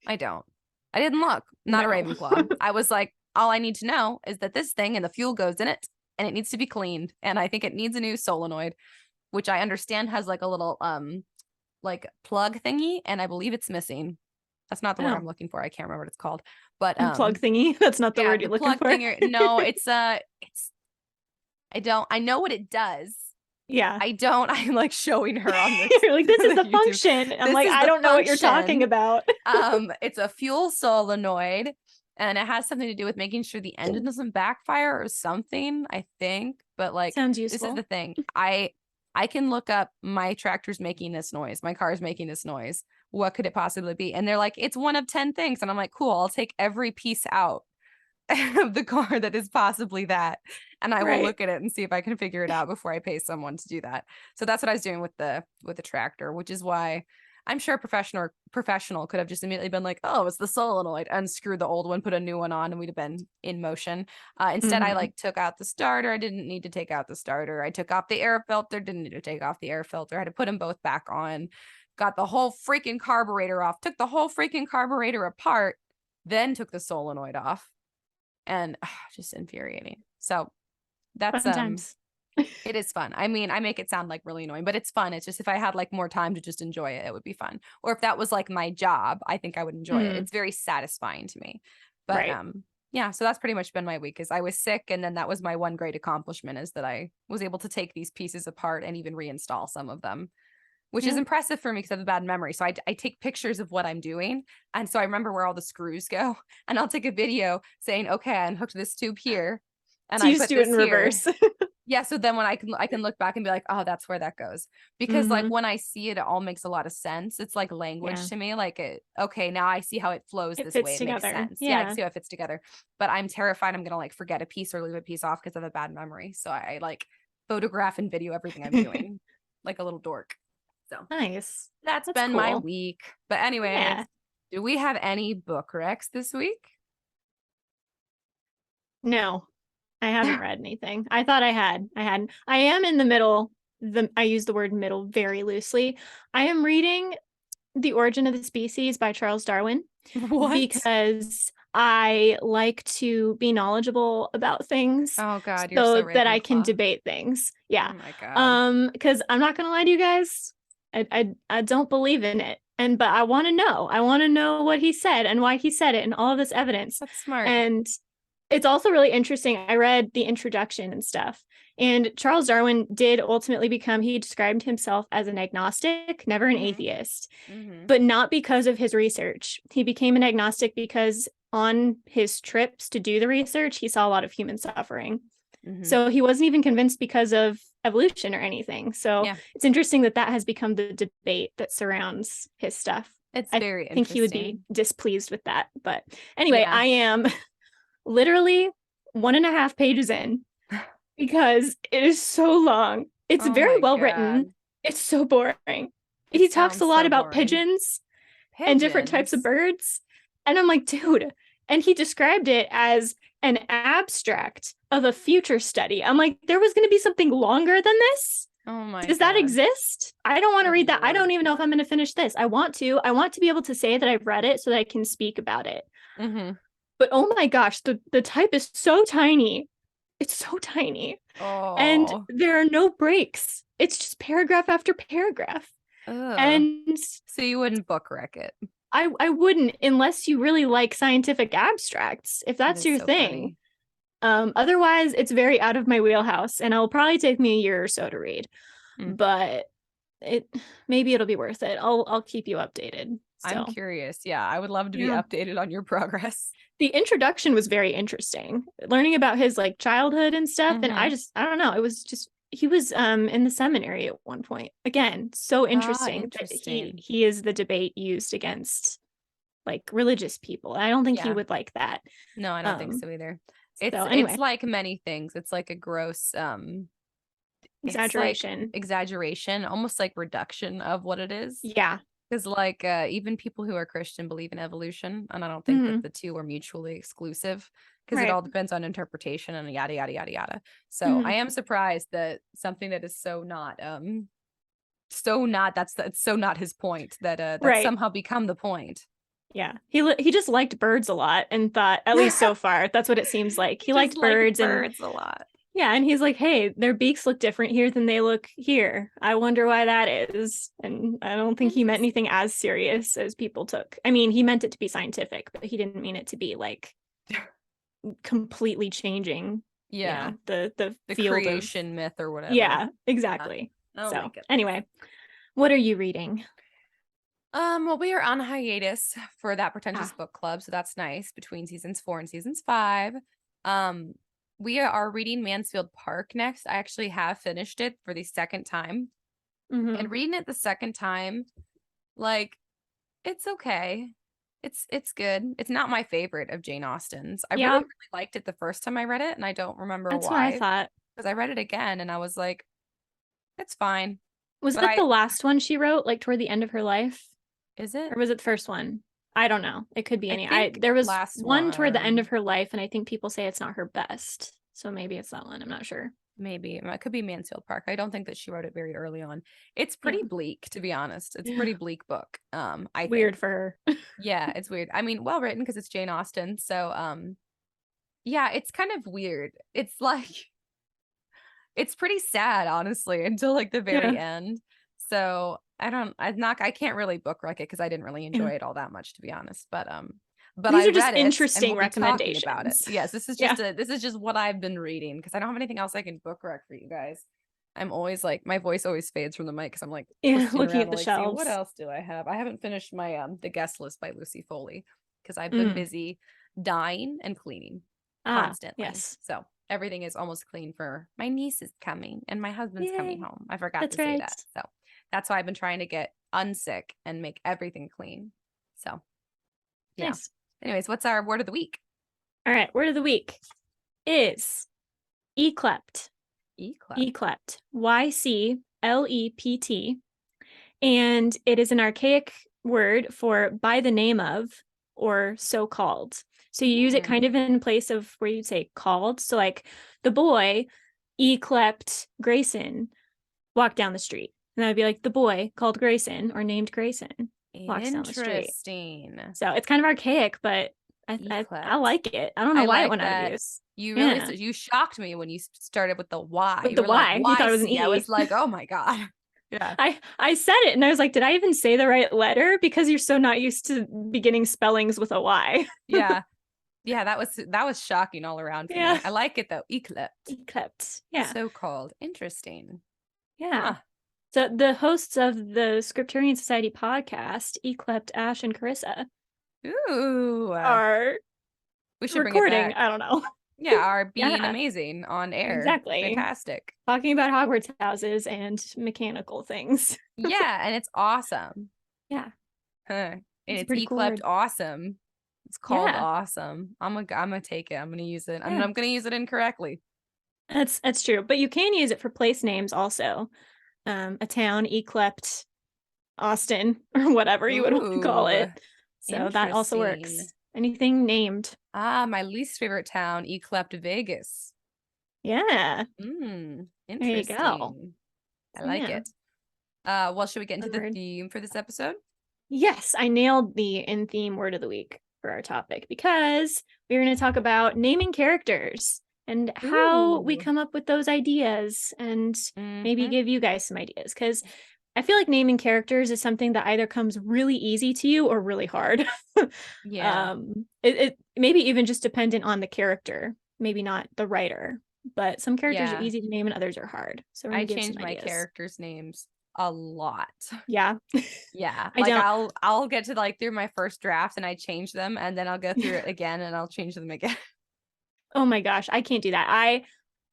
I don't. I didn't look, not a No. Ravenclaw. I was like, all I need to know is that this thing and the fuel goes in it and it needs to be cleaned. And I think it needs a new solenoid, which I understand has like a little like plug thingy, and I believe it's missing. That's not the word Oh, I'm looking for. I can't remember what it's called. But plug thingy. That's not the yeah, word the you're looking plug for. thinger. No, it's I know what it does. Yeah. I don't. I'm like showing her on You're like, this is the the YouTube. function. I'm This like, is I the don't know what you're talking function. about. It's a fuel solenoid, and it has something to do with making sure the engine doesn't backfire or something, I think. But like, Sounds this is useful. the thing. I can look up my tractor's making this noise, my car's making this noise. What could it possibly be? And they're like, it's one of 10 things. And I'm like, cool, I'll take every piece out of the car that is possibly that. And I will Right. look at it and see if I can figure it out before I pay someone to do that. So that's what I was doing with the tractor, which is why I'm sure a professional could have just immediately been like, oh, it's the solenoid, unscrew the old one, put a new one on, and we'd have been in motion. Instead, I Mhm. like took out the starter. I didn't need to take out the starter. I took off the air filter, didn't need to take off the air filter. I had to put them both back on. Got the whole freaking carburetor off, took the whole freaking carburetor apart, then took the solenoid off. And just infuriating. So that's Fun times. it is fun. I mean, I make it sound like really annoying, but it's fun. It's just if I had like more time to just enjoy it, it would be fun. Or if that was like my job, I think I would enjoy it. Mhm. It's very satisfying to me. But Right. yeah, so that's pretty much been my week is I was sick, and then that was my one great accomplishment is that I was able to take these pieces apart and even reinstall some of them, which is Yeah. impressive for me because I have a bad memory. So I take pictures of what I'm doing. And so I remember where all the screws go. And I'll take a video saying, okay, I unhooked this tube here and So I you just put do it this in here. reverse. Yeah. So then when I can look back and be like, oh, that's where that goes. Because like Hmm. when I see it, it all makes a lot of sense. It's like language Yeah. to me. Like okay, now I see how it flows It this way. fits It makes together. sense. Yeah, I can Yeah. see how it fits together. But I'm terrified I'm gonna like forget a piece or leave a piece off because I have a bad memory. So I like photograph and video everything I'm doing like a little dork. So Nice. that's That's been my cool. week. But anyways, Yeah. do we have any book recs this week? No, I haven't read anything. I thought I had. I hadn't. I am in the middle. I use the word middle very loosely. I am reading The Origin of the Species by Charles Darwin What? because I like to be knowledgeable about things Oh God, you're so so that I can Ravenclaw. debate things. Yeah. Oh my God. Because I'm not gonna lie to you guys, I don't believe in it. But I want to know. I want to know what he said and why he said it and all of this evidence. That's smart. And it's also really interesting. I read the introduction and stuff. And Charles Darwin did ultimately become, he described himself as an agnostic, never an atheist, but not because of his research. He became an agnostic because on his trips to do the research, he saw a lot of human suffering. So he wasn't even convinced because of evolution or anything. So it's interesting that that has become the debate that surrounds his stuff. It's I very think he would be interesting. displeased with that. But anyway, Yeah. I am literally 1.5 pages in because it is so long. It's Oh very my well God. written. It's so boring. It He talks a sounds lot so about boring. pigeons and different types of birds. And I'm like, dude. And he described it as an abstract of a future study. I'm like, there was going to be something longer than this? Oh my Does God. that exist? I don't want to Good read that. I Lord. don't even know if I'm going to finish this. I want to. I want to be able to say that I've read it so that I can speak about it. But oh my gosh, the type is so tiny. It's so tiny. And Oh. there are no breaks. It's just paragraph after paragraph. Ugh. And So you wouldn't book wreck it. I wouldn't unless you really like scientific abstracts, if That that's is your so thing. funny. Otherwise, it's very out of my wheelhouse, and it'll probably take me a year or so to read. But maybe it'll be worth it. I'll keep you updated. I'm So curious. Yeah, I would love to be yeah. updated on your progress. The introduction was very interesting, learning about his like childhood and stuff. And I don't know, it was just he was in the seminary at one point. Again, so interesting that he is the debate used against like religious people. I don't think he would like that. No, I don't think so either. Anyway. It's like many things. It's like a gross exaggeration. It's like exaggeration, almost like reduction of what it is. Yeah. Because like even people who are Christian believe in evolution, and I don't think that the two are mutually exclusive because it all depends on interpretation and yada yada yada yada. So I am surprised that something that is so not that's so not his point that somehow become the point. Yeah, he just liked birds a lot and thought, at least so far, that's what it seems like. He liked birds a lot. Yeah, and he's like, hey, their beaks look different here than they look here. I wonder why that is. And I don't think he meant anything as serious as people took. I mean, he meant it to be scientific, but he didn't mean it to be like completely changing the field creation myth or whatever. Yeah, exactly. Oh so anyway, what are you reading? Well, we are on hiatus for That Pretentious Book Club, so that's nice, between seasons 4 and seasons 5. We are reading Mansfield Park next. I actually have finished it for the second time. And reading it the second time, like, it's okay. It's good. It's not my favorite of Jane Austen's. I really liked it the first time I read it, and I don't remember That's why. What I thought. Because I read it again, and I was like, it's fine. Was it the last one she wrote, like toward the end of her life? Is it? Or was it the first one? I don't know. It could be any. There was one toward the end of her life, and I think people say it's not her best. So maybe it's that one. I'm not sure. Maybe it could be Mansfield Park. I don't think that she wrote it very early on. It's pretty bleak, to be honest. It's a pretty bleak book. I think. Weird for her. Yeah, it's weird. I mean, well written because it's Jane Austen. So yeah, it's kind of weird. It's like it's pretty sad, honestly, until like the very end. So I can't really book wreck it because I didn't really enjoy it all that much, to be honest. But these I are just read interesting recommendations about it. Yes, this is just this is just what I've been reading because I don't have anything else I can book wreck for you guys. I'm always like, my voice always fades from the mic because I'm like looking at the shelves. What else do I have? I haven't finished my The Guest List by Lucy Foley because I've been busy dyeing and cleaning constantly. Yes. So everything is almost clean for my niece is coming and my husband's coming home. I forgot to say that. So that's why I've been trying to get unsick and make everything clean. So yeah. Nice. Anyways, what's our word of the week? All right, word of the week is Yclept. Yclept. Yclept. And it is an archaic word for by the name of or so called. So you use it kind of in place of where you'd say called. So like the boy, Yclept Grayson, walked down the street. And that would be like the boy called Grayson or named Grayson walks down the street. Interesting. So it's kind of archaic, but I Yclept. like it. I don't know I why it like went out of that. use. You really, Yeah. you shocked me when you started with the Y. With You the were like, Y. You thought it was an YC. I E. was like, oh my God. Yeah. I said it and I was like, did I even say the right letter? Because you're so not used to beginning spellings with a Y. Yeah. Yeah. That was shocking all around for Yeah. me. I like it though. Yclept. Yclept. Yeah. So called. Interesting. Yeah. Huh. So the hosts of the Scripturient Society podcast, Yclept, Ash, and Karissa, Ooh. are We should bring it recording. back. I don't know. Yeah. Are being Yeah, amazing on air. exactly. Fantastic. Talking about Hogwarts houses and mechanical things. Yeah. And it's awesome. Yeah, Huh. And it's a it's pretty cool Yclept word. awesome. It's called Yeah, awesome. I'm gonna take it. I'm gonna use it. yeah, I'm gonna use it incorrectly. that's true. But you can use it for place names also. A town, Yclept, Austin, or whatever you would want to call Ooh, it. So that also interesting. works. Anything named. Ah, my least favorite town, Yclept, Vegas. Yeah, there you go. Interesting. I So like yeah, it. Well, should we get into fun the word. theme for this episode? Yes, I nailed the in theme word of the week for our topic because we're going to talk about naming characters and how we Ooh. come up with those ideas and maybe Mm-hmm. give you guys some ideas because I feel like naming characters is something that either comes really easy to you or really hard. Yeah. It maybe even just dependent on the character, maybe not the writer, but some characters are Yeah. easy to name and others are hard. So we're I going to give change some my ideas. characters' names a lot. Yeah. Yeah. I Like don't. I'll get to like through my first draft and I change them and then I'll go through it again and I'll change them again. Oh my gosh, I can't do that.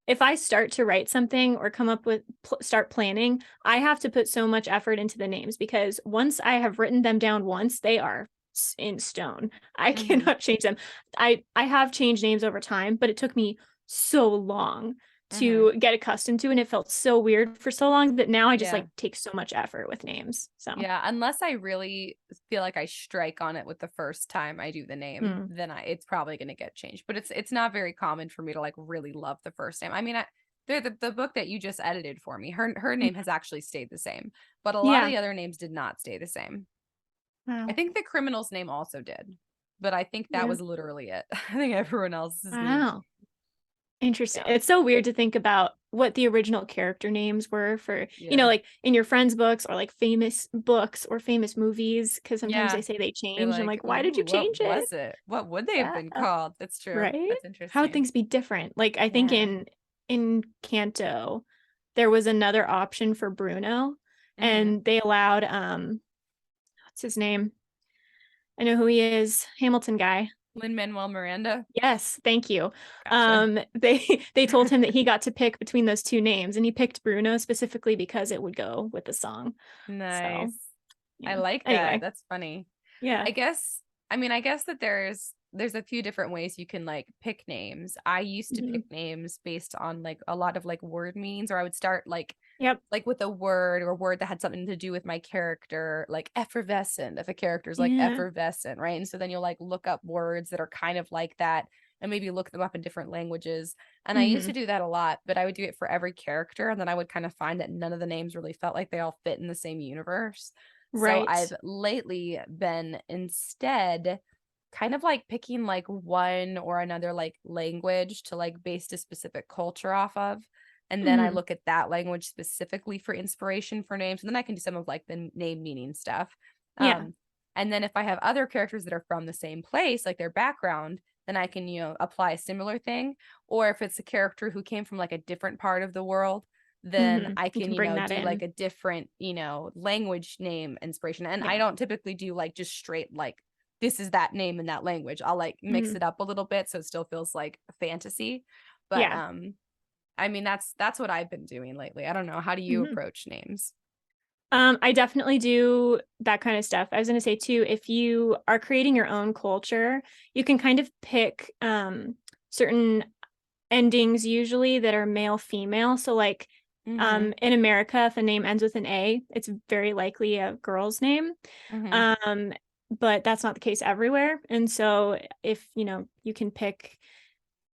If I start to write something or come up with start planning, I have to put so much effort into the names because once I have written them down once, they are in stone. I Mm-hmm. cannot change them. I have changed names over time, but it took me so long Mm-hmm. to get accustomed to and it felt so weird for so long that now I just Yeah. like take so much effort with names. So, Yeah, unless I really feel like I strike on it with the first time I do the name, hmm. then it's probably going to get changed. But it's not very common for me to like really love the first name. I mean, the book that you just edited for me, her name has actually stayed the same, but a lot of Yeah. the other names did not stay the same. I Wow. think the criminal's name also did, but I think that Yeah. was literally it. I think everyone else's name. Wow. Interesting. Yeah, It's so weird to think about what the original character names were for, yeah, like in your friends' books or like famous books or famous movies, because sometimes they yeah. say they Be changed. I'm like, like, why did ooh, you what change it? was it? What would they have Yeah, been called? That's true. right. That's How would interesting. things be different? Like I think Yeah. in Canto, there was another option for Bruno, Mm-hmm. and they allowed what's his name? I know who he is, Hamilton guy. Lin-Manuel Miranda. Yes, thank you. Gotcha. They told him that he got to pick between those two names, and he picked Bruno specifically because it would go with the song. So, Nice. I yeah. like that. Anyway, That's funny. yeah. I guess that there's a few different ways you can like pick names. I used to Mhm. pick names based on like a lot of like word meanings, or I would start Yep. like with a word or word that had something to do with my character, like effervescent, if a character's like Yeah. effervescent, right? And so then you'll like look up words that are kind of like that and maybe look them up in different languages. And I used to Hmm. do that a lot, but I would do it for every character. And then I would kind of find that none of the names really felt like they all fit in the same universe. So Right. I've lately been instead kind of like picking like one or another like language to like base a specific culture off of. And then I Hmm. look at that language specifically for inspiration for names. And then I can do some of like the name meaning stuff. Yeah. Um, and then if I have other characters that are from the same place, like their background, then I can, apply a similar thing. Or if it's a character who came from like a different part of the world, then I You can, can bring that do like in. a different, language name inspiration. And I Yeah. don't typically do like just straight like this is that name in that language. I'll like mix Hmm. it up a little bit so it still feels like fantasy. But Yeah. I mean that's what I've been doing lately. I don't know. How do you Hmm. approach names? I definitely do that kind of stuff. I was going to say too, if you are creating your own culture, you can kind of pick certain endings usually that are male female. So like Mm-hmm. in America, if a name ends with an A, it's very likely a girl's name. Mm-hmm. Um, but that's not the case everywhere. And so if you can pick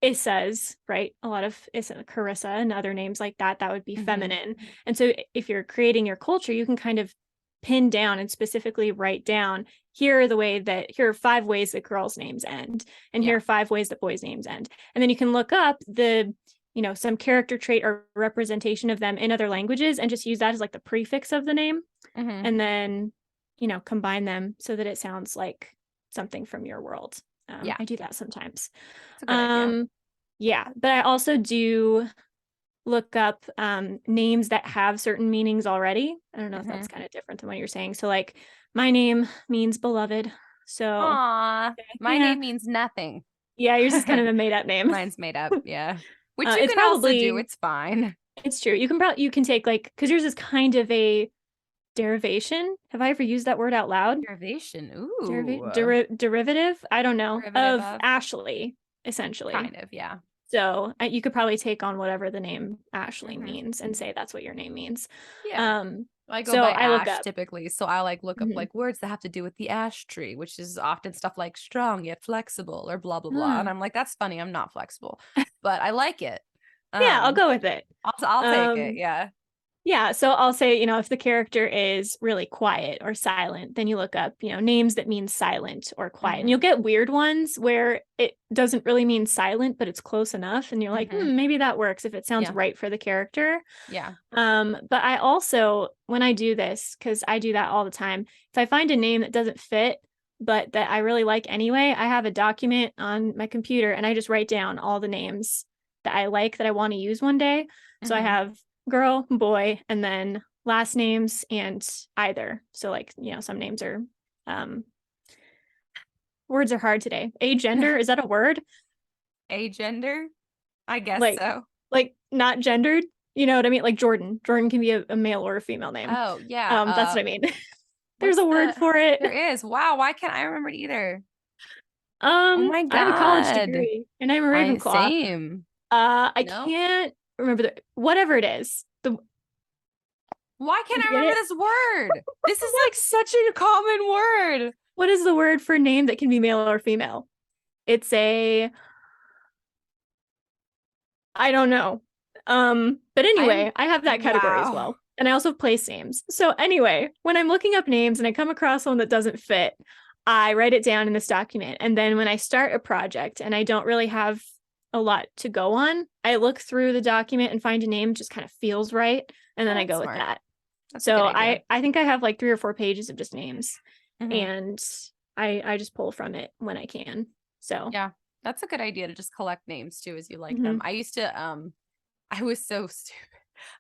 Issa's, right? A lot of Issa, Carissa, and other names like that, that would be Mm-hmm. feminine. And so if you're creating your culture, you can kind of pin down and specifically write down, here are 5 ways that girls' names end, and here are 5 ways that boys' names end. And then you can look up some character trait or representation of them in other languages and just use that as like the prefix of the name. And then, combine them so that it sounds like something from your world. I do that sometimes. That's a good idea. Yeah, but I also do look up names that have certain meanings already. I don't know if that's kind of different than what you're saying. So like my name means beloved. So my name means nothing. Yeah, yours is kind of a made up name. Mine's made up, yeah. Which you it's can also probably do. It's fine. It's true. You can take like, because yours is kind of a derivation. Have I ever used that word out loud? Derivation. Ooh. Derivative? I don't know. Derivative of Ashley, essentially. Kind of, yeah. So you could probably take on whatever the name Ashley means and say that's what your name means. Yeah. I go by look Ash up. typically. So I like look up like words that have to do with the ash tree, which is often stuff like strong yet flexible or blah blah blah. And I'm like, that's funny. I'm not flexible, but I like it. Yeah, I'll go with it. I'll take it. Yeah. Yeah, so I'll say, if the character is really quiet or silent, then you look up, names that mean silent or quiet. And you'll get weird ones where it doesn't really mean silent, but it's close enough. And you're like, maybe that works if it sounds right for the character. Yeah. But I also, when I do this, because I do that all the time, if I find a name that doesn't fit, but that I really like anyway, I have a document on my computer and I just write down all the names that I like that I want to use one day. So I have girl, boy, and then last names and either. So like, some names are words are hard today. Agender, is that a word? Agender? I guess so. Like not gendered, you know what I mean? Like Jordan. Jordan can be a male or a female name. Oh, yeah. That's what I mean. There's a word for it. There is. Wow, why can't I remember it either? Oh my God. I have a college degree and I'm a Ravenclaw. Same. I can't remember whatever it is. Why can't I remember this word? This is like such a common word. What is the word for name that can be male or female? It's I don't know. But anyway, I have that category as well. And I also have place names. So anyway, when I'm looking up names and I come across one that doesn't fit, I write it down in this document. And then when I start a project and I don't really have a lot to go on, I look through the document and find a name that just kind of feels right. And then I go with that. So I think I have like 3 or 4 pages of just names and I just pull from it when I can. So yeah, that's a good idea to just collect names too, as you like them. I used to, I was so stupid.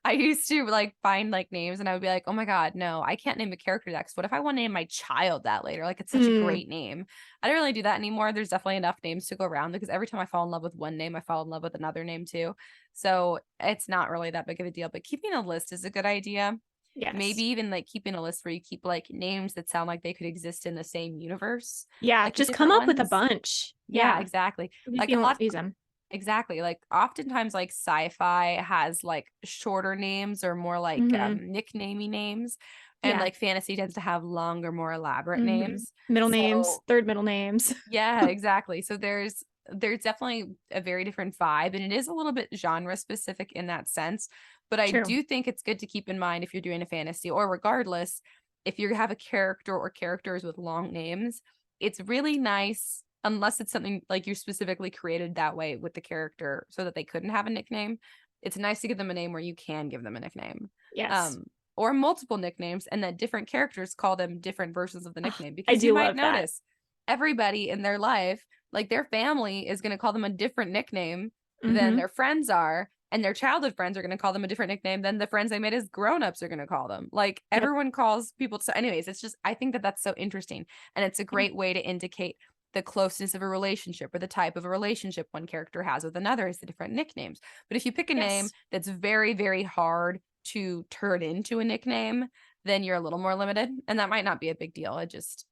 I used to like find like names and I would be like, oh my God, no, I can't name a character that. What if I want to name my child that later? Like it's such a great name. I don't really do that anymore. There's definitely enough names to go around because every time I fall in love with one name, I fall in love with another name too. So it's not really that big of a deal, but keeping a list is a good idea. Yes. Maybe even like keeping a list where you keep like names that sound like they could exist in the same universe. Yeah, like just come up with a bunch. Yeah, exactly. Like you won't use them. Exactly. Like oftentimes like sci-fi has like shorter names or more like nicknamey names. And like fantasy tends to have longer, more elaborate names. Names, third middle names. Yeah, exactly. So there's definitely a very different vibe and it is a little bit genre specific in that sense. But I do think it's good to keep in mind if you're doing a fantasy or regardless, if you have a character or characters with long names, it's really nice unless it's something like you specifically created that way with the character so that they couldn't have a nickname. It's nice to give them a name where you can give them a nickname. Yes. Or multiple nicknames and that different characters call them different versions of the nickname because you might notice everybody in their life, like their family is going to call them a different nickname than their friends are. And their childhood friends are going to call them a different nickname than the friends they made as grown-ups are going to call them. Like everyone calls people. So anyways, it's just, I think that that's so interesting. And it's a great way to indicate the closeness of a relationship or the type of a relationship one character has with another is the different nicknames. But if you pick a name that's very, very hard to turn into a nickname, then you're a little more limited. And that might not be a big deal. It just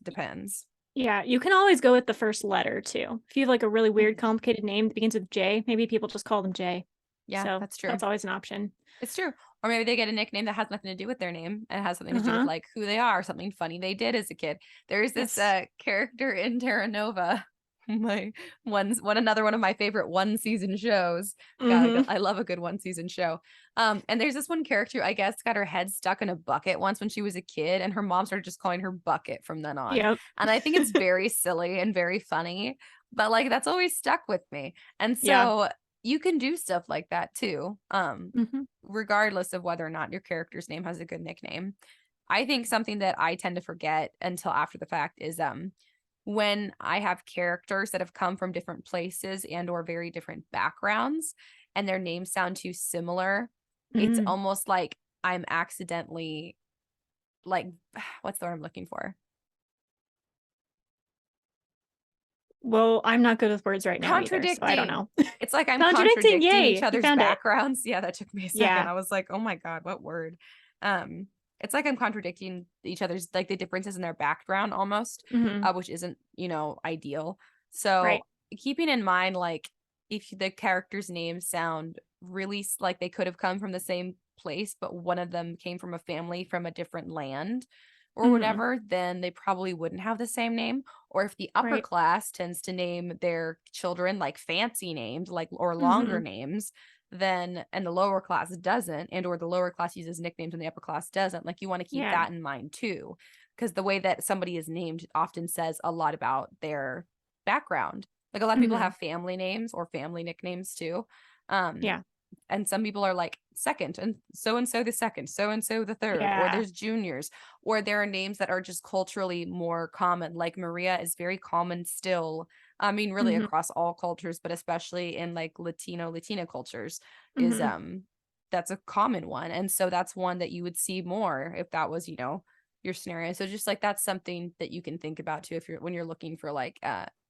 depends. Yeah, you can always go with the first letter too. If you have like a really weird, complicated name that begins with J, maybe people just call them J. Yeah, so that's true. That's always an option. It's true. Or maybe they get a nickname that has nothing to do with their name and has something to do with like who they are, something funny they did as a kid. There's this character in Terra Nova another one of my favorite one season shows. God, I love a good one season show. And there's this one character, I guess, got her head stuck in a bucket once when she was a kid, and her mom started just calling her Bucket from then on. Yep. And I think it's very silly and very funny, but like that's always stuck with me. And Yeah. so you can do stuff like that too, Mhm. regardless of whether or not your character's name has a good nickname. I think something that I tend to forget until after the fact is when I have characters that have come from different places and or very different backgrounds and their names sound too similar, it's Mm. almost like I'm accidentally like what's the word I'm looking for? Well, I'm not good with words right now either, so I don't Contradicting. know. It's like I'm Contradicting, contradicting each yay, you other's found it. backgrounds. Yeah, that took me a second. Yeah. I was like, oh my God, what word? Um, it's like I'm contradicting each other's like the differences in their background almost, Mhm. which isn't, ideal. Right. So keeping in mind, like if the characters' names sound really like they could have come from the same place, but one of them came from a family from a different land or Mhm. whatever, then they probably wouldn't have the same name. Or if the upper Right. class tends to name their children like fancy names, like or longer Mhm. names, then and the lower class doesn't, and or the lower class uses nicknames and the upper class doesn't, like you want to keep Yeah. that in mind too. Because the way that somebody is named often says a lot about their background. Like a lot of people Mhm. have family names or family nicknames too. Um, Yeah. and some people are like second and so the second, so and so the third, or Yeah. there's juniors, or there are names that are just culturally more common. Like Maria is very common still. I mean, really Mhm. across all cultures, but especially in like Latina cultures is Mhm. that's a common one. And so that's one that you would see more if that was, your scenario. So just like that's something that you can think about too if you're when you're looking for like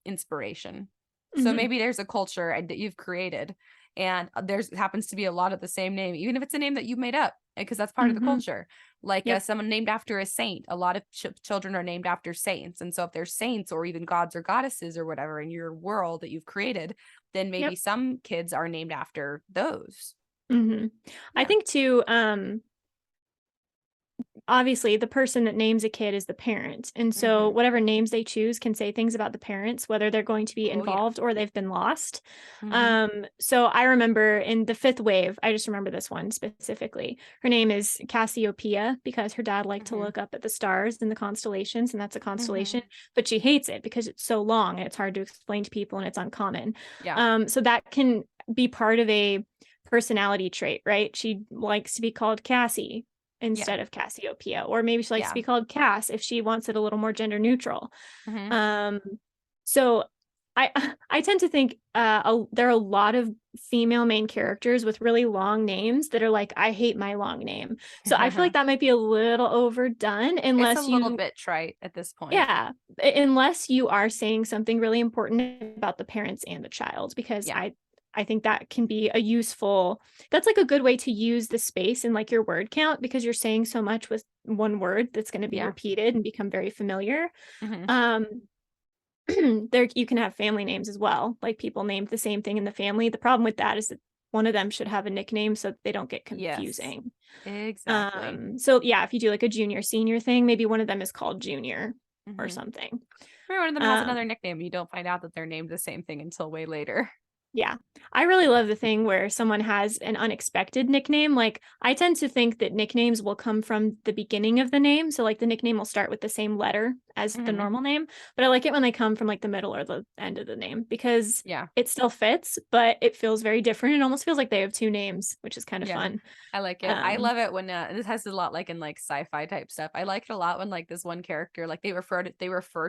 inspiration. So Mhm. maybe there's a culture that you've created and there's happens to be a lot of the same name, even if it's a name that you made up, because that's part of the Mhm. culture. Like Yep. someone named after a saint, a lot of children are named after saints, and so if there's saints or even gods or goddesses or whatever in your world that you've created, then maybe Yep. some kids are named after those. Mhm. I Yeah. think too, obviously the person that names a kid is the parent. And so Mm-hmm. whatever names they choose can say things about the parents, whether they're going to be Oh yeah. involved or they've been lost. Mm-hmm. So I remember in the fifth wave, I just remember this one specifically. Her name is Cassiopeia because her dad liked to Mm-hmm. look up at the stars and the constellations, and that's a constellation, Mm-hmm. but she hates it because it's so long and it's hard to explain to people and it's uncommon. Yeah. So that can be part of a personality trait, right? She likes to be called Cassie Yeah. instead of Cassiopeia, or maybe she likes to Yeah. be called Cass if she wants it a little more gender neutral. Mm-hmm. Um, so I I tend to think there are a lot of female main characters with really long names that are like, I hate my long name. So I feel like that might be a little overdone It's a unless little you, bit trite at this point. yeah, unless you are saying something really important about the parents and the child, because Yeah. I think that can be a useful, that's like a good way to use the space in like your word count because you're saying so much with one word that's going to be Yeah. repeated and become very familiar. Mm-hmm. Um, there you can have family names as well, like people named the same thing in the family. The problem with that is that one of them should have a nickname so that they don't get Yes. confusing. Exactly. So yeah, if you do like a junior senior thing, maybe one of them is called Junior or Mm-hmm. something. Maybe one of them has Um, another nickname. You don't find out that they're named the same thing until way later. Yeah. I really Yeah. love the thing where someone has an unexpected nickname. Like, I tend to think that nicknames will come from the beginning of the name. So, like, the nickname will start with the same letter as the Mm-hmm. normal name. But I like it when they come from like the middle or the end of the name because Yeah. it still fits, but it feels very different. It almost feels like they have two names, which is kind of Yeah. fun. I like it. I Um, love it when this has a lot like in like sci-fi type stuff. I like it a lot when like this one character like they refer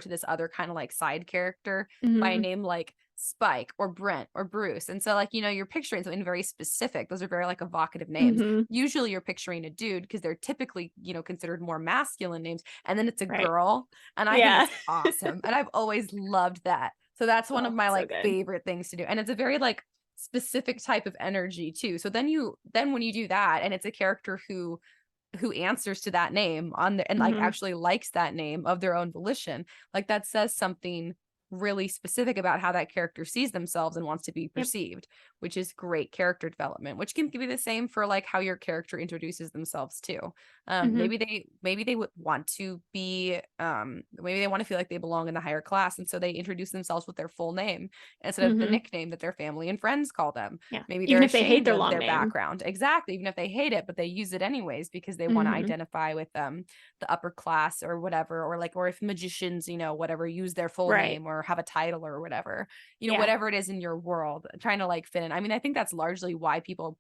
to this other kind of like side character by a mhm, name like Spike or Brent or Bruce. And so like you're picturing something very specific. Those are very like evocative names. mhm, Usually you're picturing a dude because they're typically, considered more masculine names, and then it's a right. girl, and I think Yeah. it's awesome. And I've always loved that. So that's one of Oh, my so like good. favorite things to do. And it's a very like specific type of energy too. So then when you do that and it's a character who answers to that name on the and like Mhm, actually likes that name of their own volition, like that says something really specific about how that character sees themselves and wants to be Yep. perceived, which is great character development, which can be the same for like how your character introduces themselves too. Mhm. Maybe they would want to be maybe they want to feel like they belong in the higher class, and so they introduce themselves with their full name instead of the Mhm. nickname that their family and friends call them. Yeah. Maybe they're Even if they hate ashamed their of long their name. background. Exactly. Even if they hate it, but they use it anyways because they want to Mhm. identify with the upper class or whatever, or like, or if magicians, whatever, use their full Right. name or have a title or whatever, Yeah. whatever it is in your world, trying to like fit in. I mean, I think that's largely why people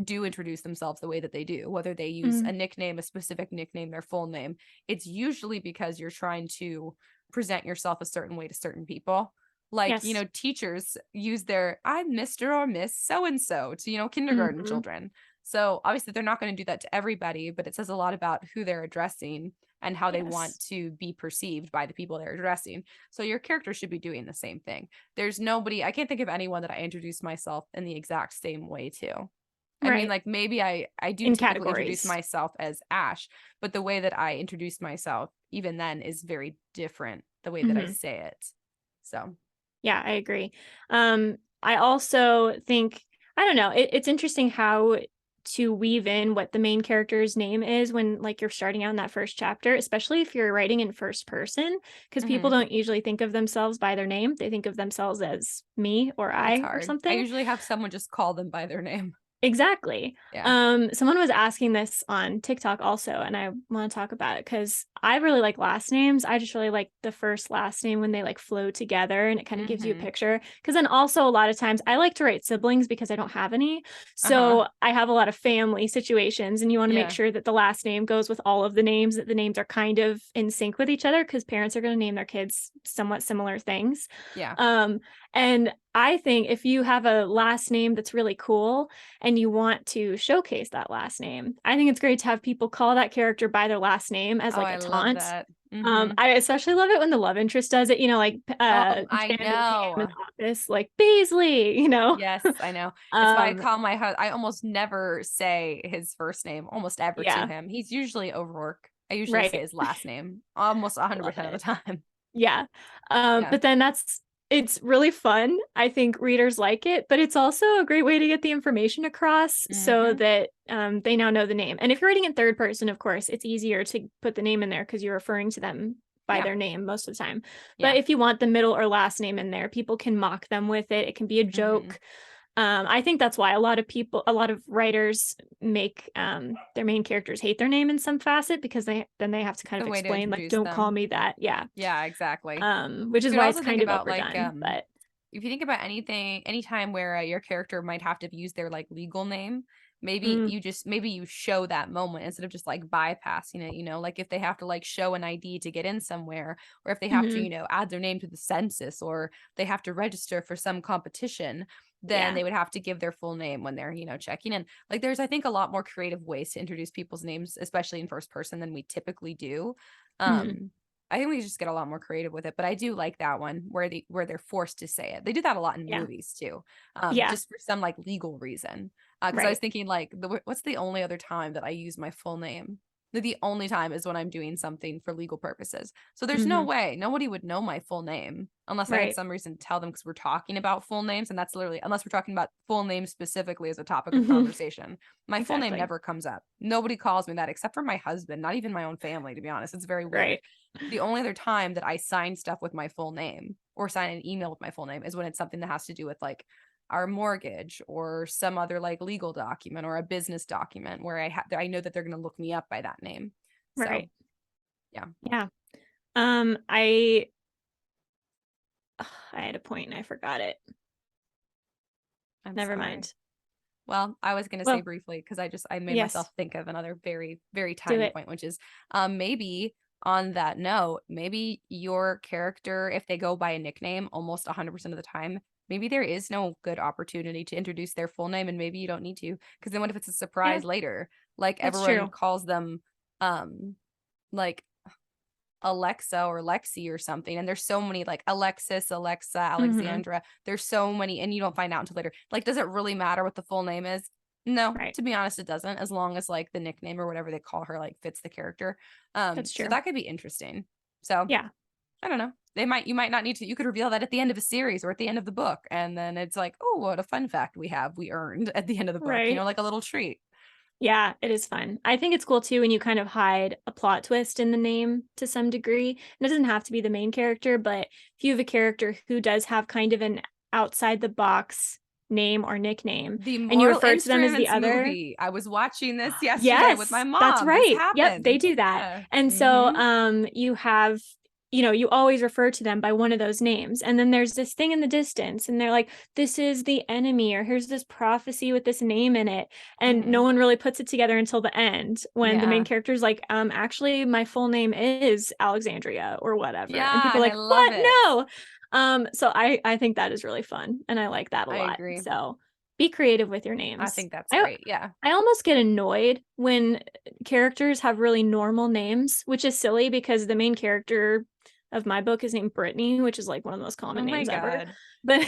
do introduce themselves the way that they do, whether they use a Mhm. nickname, a specific nickname, their full name. It's usually because you're trying to present yourself a certain way to certain people. Like, Yes. teachers use their I'm Mr. or Miss so and so to, kindergarten Mhm. children. So obviously they're not going to do that to everybody, but it says a lot about who they're addressing and how they want Yes. to be perceived by the people they're addressing. So your character should be doing the same thing. There's nobody, I can't think of anyone that I introduce myself in the exact same way to. I mean, Right. like maybe I do In typically introduce categories. myself as Ash, but the way that I introduce myself even then is very different the way that I Mhm. say it. So, Yeah, I agree. I also think, I don't know, it's interesting how to weave in what the main character's name is when like you're starting out in that first chapter, especially if you're writing in first person, because people mhm, don't usually think of themselves by their name. They think of themselves as me or it's I or hard. I something. usually have someone just call them by their name. Exactly. Yeah. Someone was asking this on TikTok also, and I want to talk about it because I really like last names. I just really like the first last name when they like flow together and it kind of gives you a Mhm. picture. Because then also a lot of times I like to write siblings because I don't have any. Uh-huh. So I have a lot of family situations, and you want to make Yeah. sure that the last name goes with all of the names, that the names are kind of in sync with each other because parents are going to name their kids somewhat similar things. Yeah. Um, and I think if you have a last name that's really cool, and you want to showcase that last name, I think it's great to have people call that character by their last name as Oh, like I a love taunt. that. Mhm. I especially love it when the love interest does it, like Oh, I Chandler Pam in know. the office, like Beasley. Yes, I know. It's why I Um, call my husband. I almost never say his first name, almost ever to yeah, him. He's usually O'Rourke. I usually say right. his last name almost Love 100% of the it. time. Yeah. Yeah. But then it's really fun. I think readers like it, but it's also a great way to get the information across so Hmm. that they now know the name. And if you're writing in third person, of course, it's easier to put the name in there because you're referring to them by Yeah. their name most of the time. But Yeah. if you want the middle or last name in there, people can mock them with it. It can be a Hmm. joke. I think that's why a lot of writers make their main characters hate their name in some facet because they have to kind of The way to explain like, introduce don't call them. me that. Yeah. Yeah, exactly. Which You is could why it's also think kind of about like overdone, but if you think about anytime where your character might have to use their like legal name, mm, maybe you show that moment instead of just like bypassing it, like if they have to like show an ID to get in somewhere, or if they have to, mhm, add their name to the census, or they have to register for some competition, then yeah, they would have to give their full name when they're, checking in. Like there's, I think, a lot more creative ways to introduce people's names, especially in first person, than we typically do. mhm, Um, I think we just get a lot more creative with it, but I do like that one where they're forced to say it. They do that a lot in yeah, movies too, yeah, just for some like legal reason. Because I was right, thinking like, what's the only other time that I use my full name? The only time is when I'm doing something for legal purposes. So there's no mhm, way nobody would know my full name unless I had right, some reason to tell them, because we're talking about full names, and that's literally unless we're talking about full names specifically as a topic of mhm, conversation. My full name exactly, never comes up. Nobody calls me that except for my husband, not even my own family, to be honest. It's very weird. right, The only other time that I sign stuff with my full name or sign an email with my full name is when it's something that has to do with like our mortgage or some other like legal document or a business document where I know that they're going to look me up by that name. So, right, yeah, yeah. I I had a point and I forgot it. I'm Never sorry. mind. Well, I was going to say Well, briefly because I made myself yes, think of another very, very do tiny it. point, which is maybe on that note, maybe your character, if they go by a nickname almost 100% of the time, maybe there is no good opportunity to introduce their full name, and maybe you don't need to. Because then what if it's a Yeah, surprise later? Like that's everyone true. calls them um like Alexa or Lexi or something. And there's so many like Alexis, Alexa, Mhm, Alexandra. There's so many, and you don't find out until later. Like, does it really matter what the full name is? No, right, to be honest, it doesn't, as long as like the nickname or whatever they call her like fits the character. that's So true. that could be interesting. So Yeah. I don't know. you might not need to, you could reveal that at the end of a series or at the end of the book. And then it's like, oh, what a fun fact we earned at the end of the book, Right. like a little treat. Yeah, it is fun. I think it's cool too when you kind of hide a plot twist in the name to some degree. And it doesn't have to be the main character, but if you have a character who does have kind of an outside the box name or nickname, The and you Mortal refer to them as the Instruments other. movie. I was watching this yesterday with my Yes, that's mom. This right. Yep, they happened. do that. Yeah. And so you have, you always refer to them by one of those names. And then there's this thing in the distance and they're like, this is the enemy, or here's this prophecy with this name in it. And no one really puts it together until the end when the main character is like, actually my full name is Alexandria or whatever. Yeah, and people are like, I love what? it. No. So I think that is really fun. And I like that a lot. Agree. So be creative with your names. I think that's great. Yeah. I almost get annoyed when characters have really normal names, which is silly because the main character of my book is named Brittany, which is like one of the most common names ever. But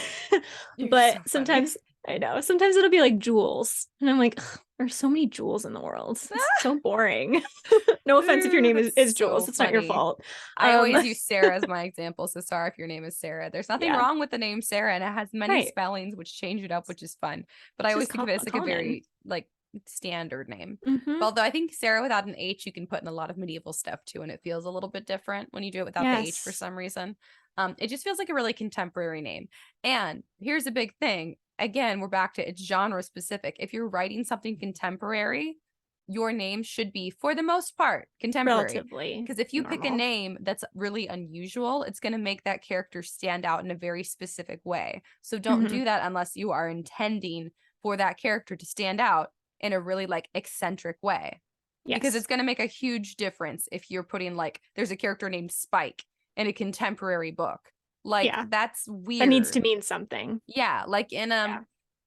but so sometimes I know, sometimes it'll be like Jules. And I'm like, there's so many Jules in the world. It's so boring. No offense if your name is Jules. So it's not your fault. I always use Sarah as my example. So sorry if your name is Sarah. There's nothing wrong with the name Sarah, and it has many spellings which change it up, which is fun. But I always think of it as like a very like standard name. Although I think Sarah without an H you can put in a lot of medieval stuff too, and it feels a little bit different when you do it without the H for some reason. It just feels like a really contemporary name. And here's a big thing. Again, we're back to it's genre specific. If you're writing something contemporary, your name should be, for the most part, contemporary. Relatively. Because if you pick a name that's really unusual, it's going to make that character stand out in a very specific way. So don't do that unless you are intending for that character to stand out in a really like eccentric way. Because it's going to make a huge difference if you're putting like, there's a character named Spike in a contemporary book. Like that's weird. That needs to mean something. Yeah, like in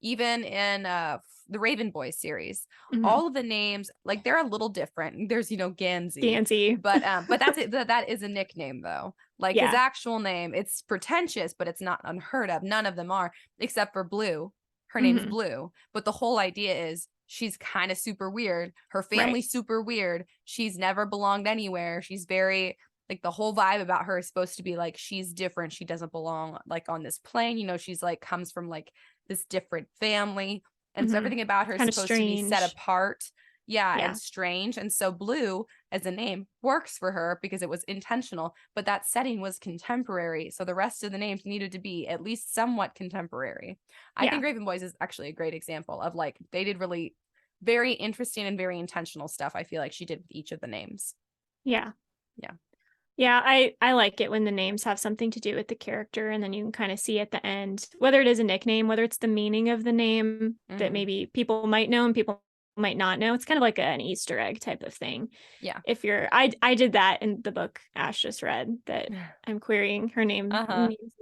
even in the Raven Boys series, all of the names like they're a little different. There's Gansey, but that's it. That is a nickname though. Like his actual name, it's pretentious, but it's not unheard of. None of them are, except for Blue. Her name's Blue, but the whole idea is she's kind of super weird. Her family's super weird. She's never belonged anywhere. She's very like the whole vibe about her is supposed to be like she's different. She doesn't belong like on this plane. She's like comes from like this different family. And so everything about her is supposed to be set apart. Yeah, and strange. And so Blue as a name works for her because it was intentional, but that setting was contemporary. So the rest of the names needed to be at least somewhat contemporary. I think Raven Boys is actually a great example of like they did really very interesting and very intentional stuff. I feel like she did with each of the names. Yeah. I like it when the names have something to do with the character, and then you can kind of see at the end whether it is a nickname, whether it's the meaning of the name that maybe people might know and people might not know. It's kind of like an Easter egg type of thing. Yeah. If you're I did that in the book Ash just read, that I'm querying her name means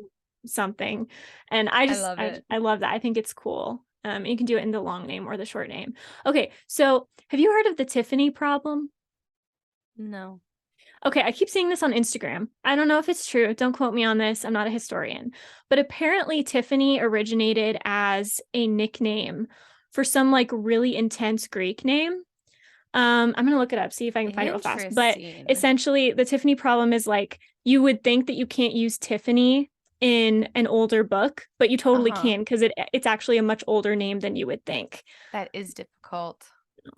something. And I love it. I love that. I think it's cool. You can do it in the long name or the short name. Okay, so have you heard of the Tiffany problem? No. Okay, I keep seeing this on Instagram. I don't know if it's true. Don't quote me on this. I'm not a historian. But apparently Tiffany originated as a nickname for some like really intense Greek name. I'm going to look it up, see if I can find it real fast. But essentially the Tiffany problem is like you would think that you can't use Tiffany in an older book, but you totally can because it's actually a much older name than you would think. That is difficult.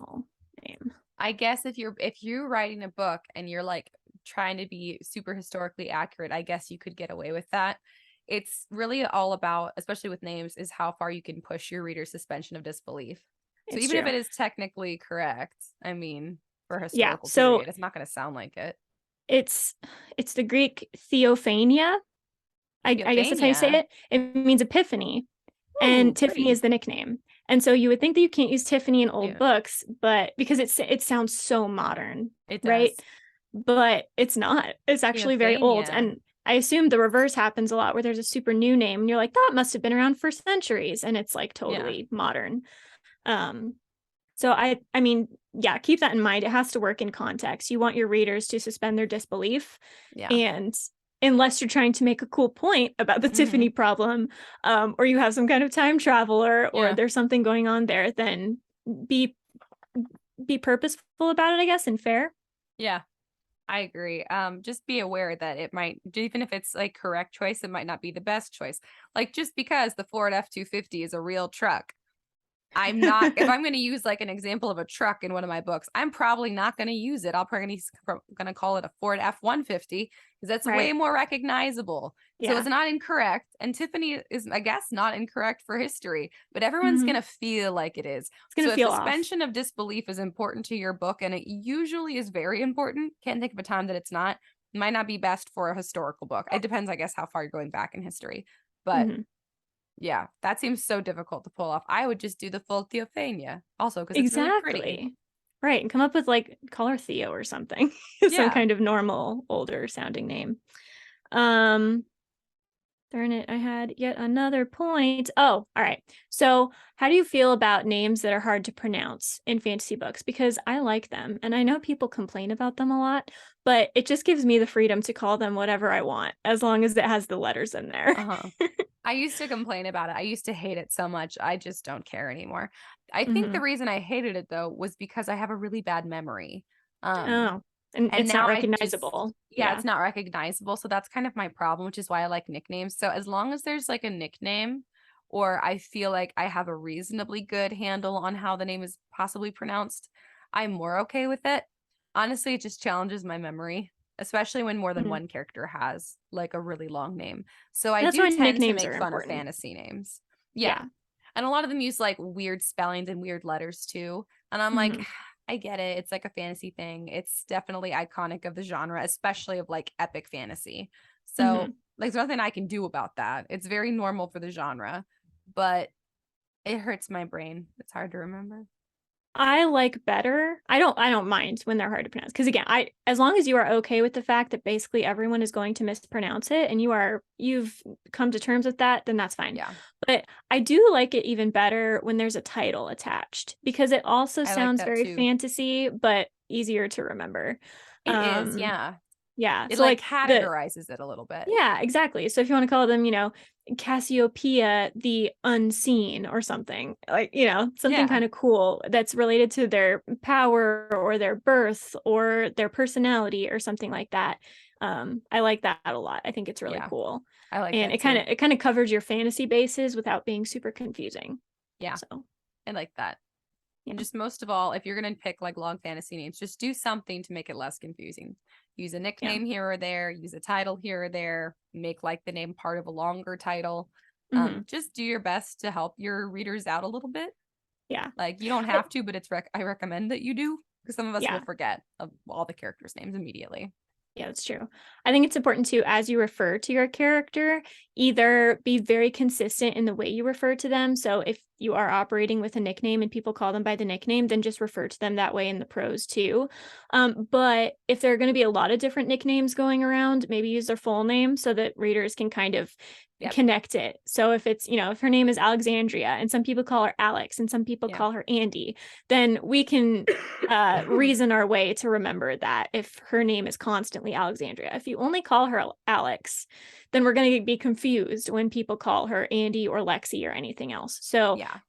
Oh, name. I guess if you're writing a book and you're like trying to be super historically accurate, I guess you could get away with that. It's really all about, especially with names, is how far you can push your reader's suspension of disbelief. So even if it is technically correct, I mean, for historical period, it's not going to sound like it. It's the Greek theophania. I guess that's how you say it. It means epiphany. And Tiffany is the nickname. And so you would think that you can't use Tiffany in old books, but because it sounds so modern, right? But it's not. It's actually very old. And I assume the reverse happens a lot where there's a super new name and you're like, that must have been around for centuries. And it's like totally modern. So I mean, keep that in mind. It has to work in context. You want your readers to suspend their disbelief. And unless you're trying to make a cool point about the Tiffany problem, or you have some kind of time traveler, or there's something going on there, then be purposeful about it, I guess, and fair. Yeah. I agree. Just be aware that it might, even if it's like correct choice, it might not be the best choice. Like just because the Ford F-250 is a real truck, I'm not, if I'm going to use like an example of a truck in one of my books, I'm probably not going to use it. I'll probably going to call it a Ford F-150 because that's way Right. more recognizable. So Yeah. it's not incorrect. And Tiffany is, I guess, not incorrect for history, but everyone's Hmm. going to feel like it is. It's gonna So if feel off. suspension of disbelief is important to your book, and it usually is very important, can't think of a time that it's not, might not be best for a historical book. It depends, I guess, how far you're going back in history. But Hmm. yeah, that seems so difficult to pull off. I would just do the full Theophania also because it's really pretty. Exactly. Right. And come up with like call her Theo or something. Some Yeah. kind of normal, older sounding name. Um, Darn it, I had yet another point. Oh, all right. So, how do you feel about names that are hard to pronounce in fantasy books? Because I like them, and I know people complain about them a lot, but it just gives me the freedom to call them whatever I want, as long as it has the letters in there. Uh-huh. I used to complain about it. I used to hate it so much. I just don't care anymore. I think the Hmm. reason I hated it though was because I have a really bad memory. Um, Oh, and and it's not now I just, recognizable. yeah, Yeah. it's not recognizable. So that's kind of my problem, which is why I like nicknames. So as long as there's like a nickname, or I feel like I have a reasonably good handle on how the name is possibly pronounced, I'm more okay with it. Honestly, it just challenges my memory, especially when more than Mhm. one character has like a really long name. So I That's do why tend to nicknames make are fun of important. fantasy names. Yeah. Yeah. And a lot of them use like weird spellings and weird letters too. And I'm like, Hmm. I get it. It's like a fantasy thing. It's definitely iconic of the genre, especially of like epic fantasy. So, Hmm. like, there's nothing I can do about that. It's very normal for the genre, but it hurts my brain. It's hard to remember. I like better. I don't mind when they're hard to pronounce. Because again, as long as you are okay with the fact that basically everyone is going to mispronounce it and you've come to terms with that, then that's fine. Yeah, But I do like it even better when there's a title attached because it also I like sounds that very too. fantasy, but easier to remember. It is. Um, Yeah. yeah. It So like like the categorizes it a little bit. yeah, exactly. So if you want to call them, Cassiopeia the Unseen or something, like, something Yeah. kind of cool that's related to their power or their birth or their personality or something like that. I like that a lot. I think it's really Yeah. cool. I like And that it kind too. of it kind of covers your fantasy bases without being super confusing. Yeah. So, I like that. And yeah. just most of all, if you're going to pick like long fantasy names, just do something to make it less confusing. Use a Yeah. nickname here or there, use a title here or there, make like the name part of a longer title. Hmm. Just do your best to help your readers out a little bit. Yeah. Like you don't I, have to, but I recommend that you do because some of us will yeah. forget of all the characters' names immediately. Yeah, that's true. I think it's important to, as you refer to your character, either be very consistent in the way you refer to them. So if you are operating with a nickname and people call them by the nickname, then just refer to them that way in the prose too. But if there are going to be a lot of different nicknames going around, maybe use their full name so that readers can kind of Yep. connect it. So if it's, if her name is Alexandria and some people call her Alex and some people Yep. call her Andy, then we can reason our way to remember that if her name is constantly Alexandria. If you only call her Alex, then we're going to be confused when people call her Andy or Lexi or anything else. So Yeah.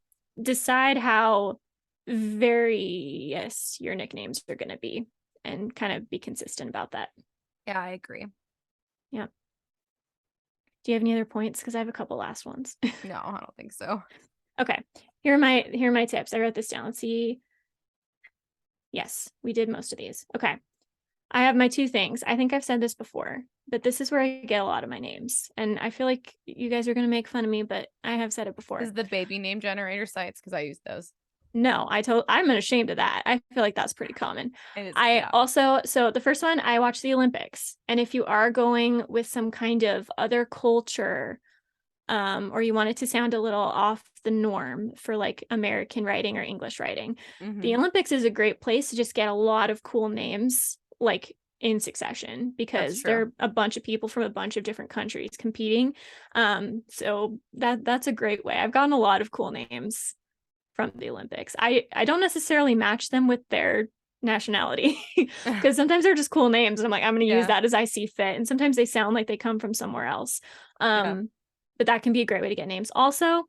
decide how various your nicknames are going to be and kind of be consistent about that. Yeah, I agree. Yeah. Do you have any other points? Because I have a couple last ones. No, I don't think so. Okay. Here are my tips. I wrote this down. Let's see. Yes, we did most of these. Okay. I have my two things. I think I've said this before, but this is where I get a lot of my names. And I feel like you guys are going to make fun of me, but I have said it This before. is the baby name generator sites because I use those. No, I'm ashamed of that. I feel like that's pretty common. It is, I yeah. also, so the first one, I watch the Olympics. And if you are going with some kind of other culture, or you want it to sound a little off the norm for like American writing or English writing, Mm-hmm. the Olympics is a great place to just get a lot of cool names like in succession That's because there true. are a bunch of people from a bunch of different countries competing. So that's a great way. I've gotten a lot of cool names from the Olympics. I don't necessarily match them with their nationality because sometimes they're just cool names and I'm like, I'm going to use Yeah. that as I see fit, and sometimes they sound like they come from somewhere else. Yeah. But that can be a great way to get names. Also,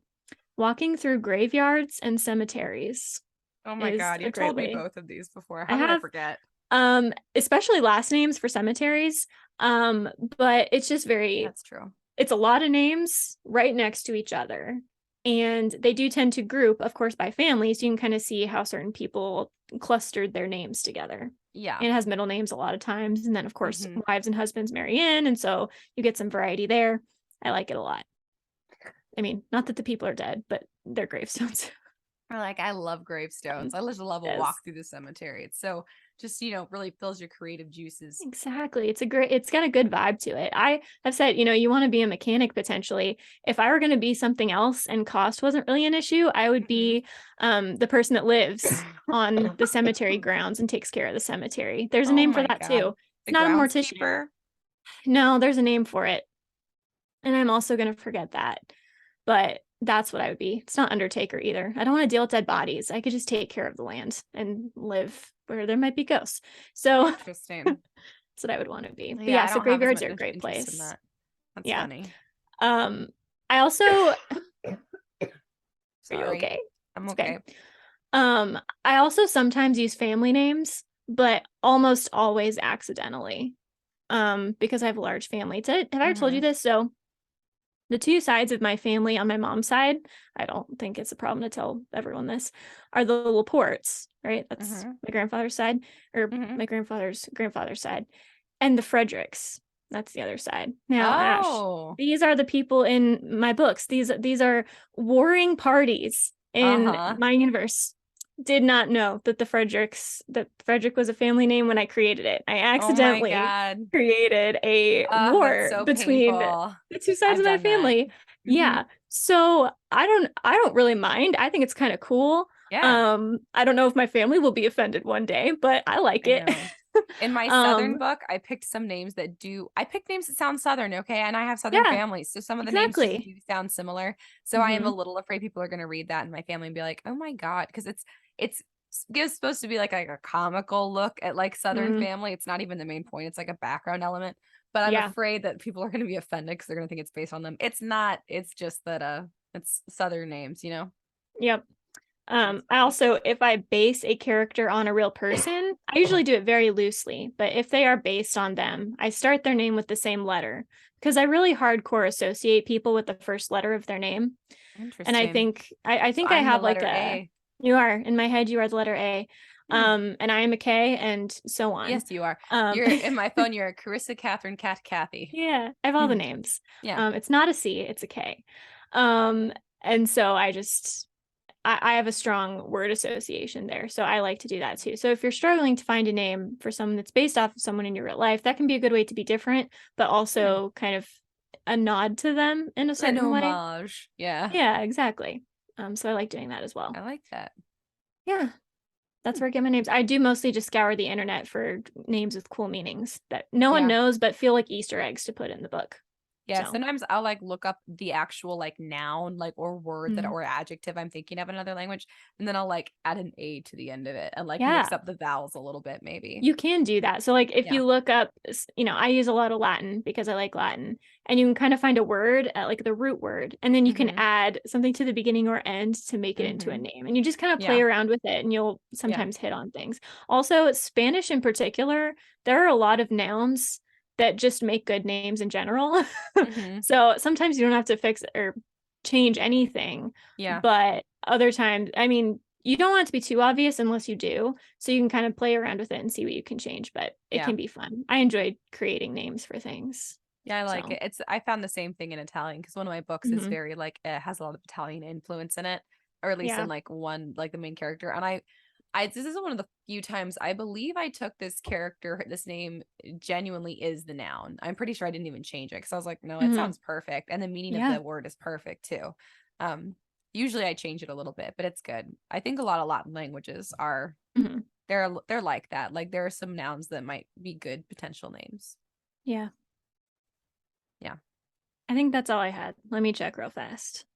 walking through graveyards and cemeteries Oh my is God. a You've great told me way. both of these before. I How did I have forget? Especially last names for cemeteries. But it's just That's true. it's a lot of names right next to each other. And they do tend to group, of course, by families. You can kind of see how certain people clustered their names together. Yeah. And it has middle names a lot of times. And then, of course, Mhm. wives and husbands marry in. And so you get some variety there. I like it a lot. I mean, not that the people are dead, but they're gravestones. Or like, I love gravestones. I just love a walk Yes. through the cemetery. It's so just, really fills your creative juices. Exactly. It's got a good vibe to it. I have said, you want to be a mechanic potentially. If I were going to be something else and cost wasn't really an issue, I would be the person that lives on the cemetery grounds and takes care of the cemetery. There's a Oh name for my that God. too. The It's not a mortician. groundskeeper. No, there's a name for it. And I'm also going to forget that. But that's what I would be. It's not undertaker either. I don't want to deal with dead bodies. I could just take care of the land and live where there might be ghosts. So Interesting. that's what I would want to be. But Yeah, yeah, I so don't have as graveyards much are a great interest in place. that. That's Yeah. funny. I also are you Sorry. okay? I'm It's okay. I also sometimes use family names, but almost always accidentally. Because I have a large family. Have I ever told you this? So the two sides of my family on my mom's side, I don't think it's a problem to tell everyone this, are the Laportes, right? That's my grandfather's side, or my grandfather's side, and the Fredericks. That's the other side. Now, Ash, these are the people in my books. These are warring parties in my universe. Did not know that that Frederick was a family name when I created it. I Oh my accidentally God. created a That's war so between painful. the two sides I've of my done that. family. Yeah. So I don't really mind. I think it's kind of cool. Yeah. I don't know if my family will be offended one day, but I like I it. know. In my Southern book, I picked some names I picked names that sound Southern, okay? And I have Southern Yeah, families. So some of the names just exactly. do sound similar. So I am a little afraid people are going to read that in my family and be like, oh my God. Because it's supposed to be like a comical look at like Southern family. It's not even the main point. It's like a background element. But I'm Yeah. afraid that people are going to be offended because they're going to think it's based on them. It's not. It's just that it's Southern names, Yep. I also, if I base a character on a real person, I usually do it very loosely, but if they are based on them, I start their name with the same letter because I really hardcore associate people with the first letter of their name. Interesting. And I think I I'm have the like letter A. You are in my head, you are the letter A. And I am a K and so on. Yes, you are. You're in my phone. You're a Karissa, Catherine, Kathy. Yeah, I have all the names. Yeah. It's not a C, it's a K. And so I have a strong word association there. So I like to do that too. So if you're struggling to find a name for someone that's based off of someone in your real life, that can be a good way to be different, but also kind of a nod to them in a An certain way. homage. Yeah. Yeah, exactly. So I like doing that as well. I like that. Yeah. That's where I get my names. I do mostly just scour the internet for names with cool meanings that no one knows, but feel like Easter eggs to put in the book. Yeah, So. sometimes I'll like look up the actual like noun, like or word that or adjective I'm thinking of in another language, and then I'll like add an A to the end of it and like mix up the vowels a little bit, maybe. You can do that. So like if you look up, I use a lot of Latin because I like Latin, and you can kind of find a word at like the root word, and then you can add something to the beginning or end to make it into a name, and you just kind of play around with it, and you'll sometimes hit on things. Also, Spanish in particular, there are a lot of nouns that just make good names in general. So sometimes you don't have to fix or change anything. Yeah. But other times, I mean, you don't want it to be too obvious unless you do. So you can kind of play around with it and see what you can change, but it can be fun. I enjoyed creating names for things. Yeah, I like it. I found the same thing in Italian because one of my books is very like it has a lot of Italian influence in it, or at least in like one like the main character. And I this is one of the few times I believe I took this name genuinely is the noun. I'm pretty sure I didn't even change it because I was like, no, it sounds perfect. And the meaning of the word is perfect too. Usually I change it a little bit, but it's good. I think a lot of Latin languages are they're like that. Like there are some nouns that might be good potential names. Yeah. Yeah. I think that's all I had. Let me check real fast.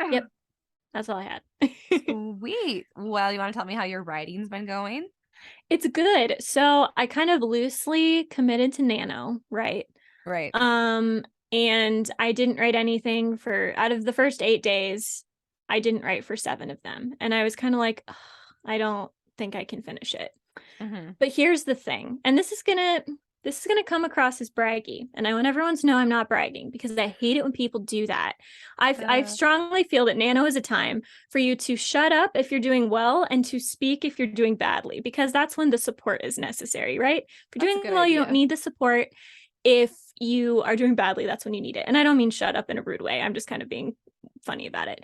Yep. That's all I had. Sweet. Well, you want to tell me how your writing's been going? It's good. So I kind of loosely committed to nano, right? Right. And I didn't write anything for out of the first 8 days. I didn't write for 7 of them. And I was kind of like, I don't think I can finish it. Mhm. But here's the thing, and this is gonna come across as braggy, and I want everyone to know I'm not bragging because I hate it when people do that. I Uh, strongly feel that Nano is a time for you to shut up if you're doing well and to speak if you're doing badly, because that's when the support is necessary, right? If you're that's a doing good well, you don't idea. need the support. If you are doing badly, that's when you need it. And I don't mean shut up in a rude way. I'm just kind of being funny about it.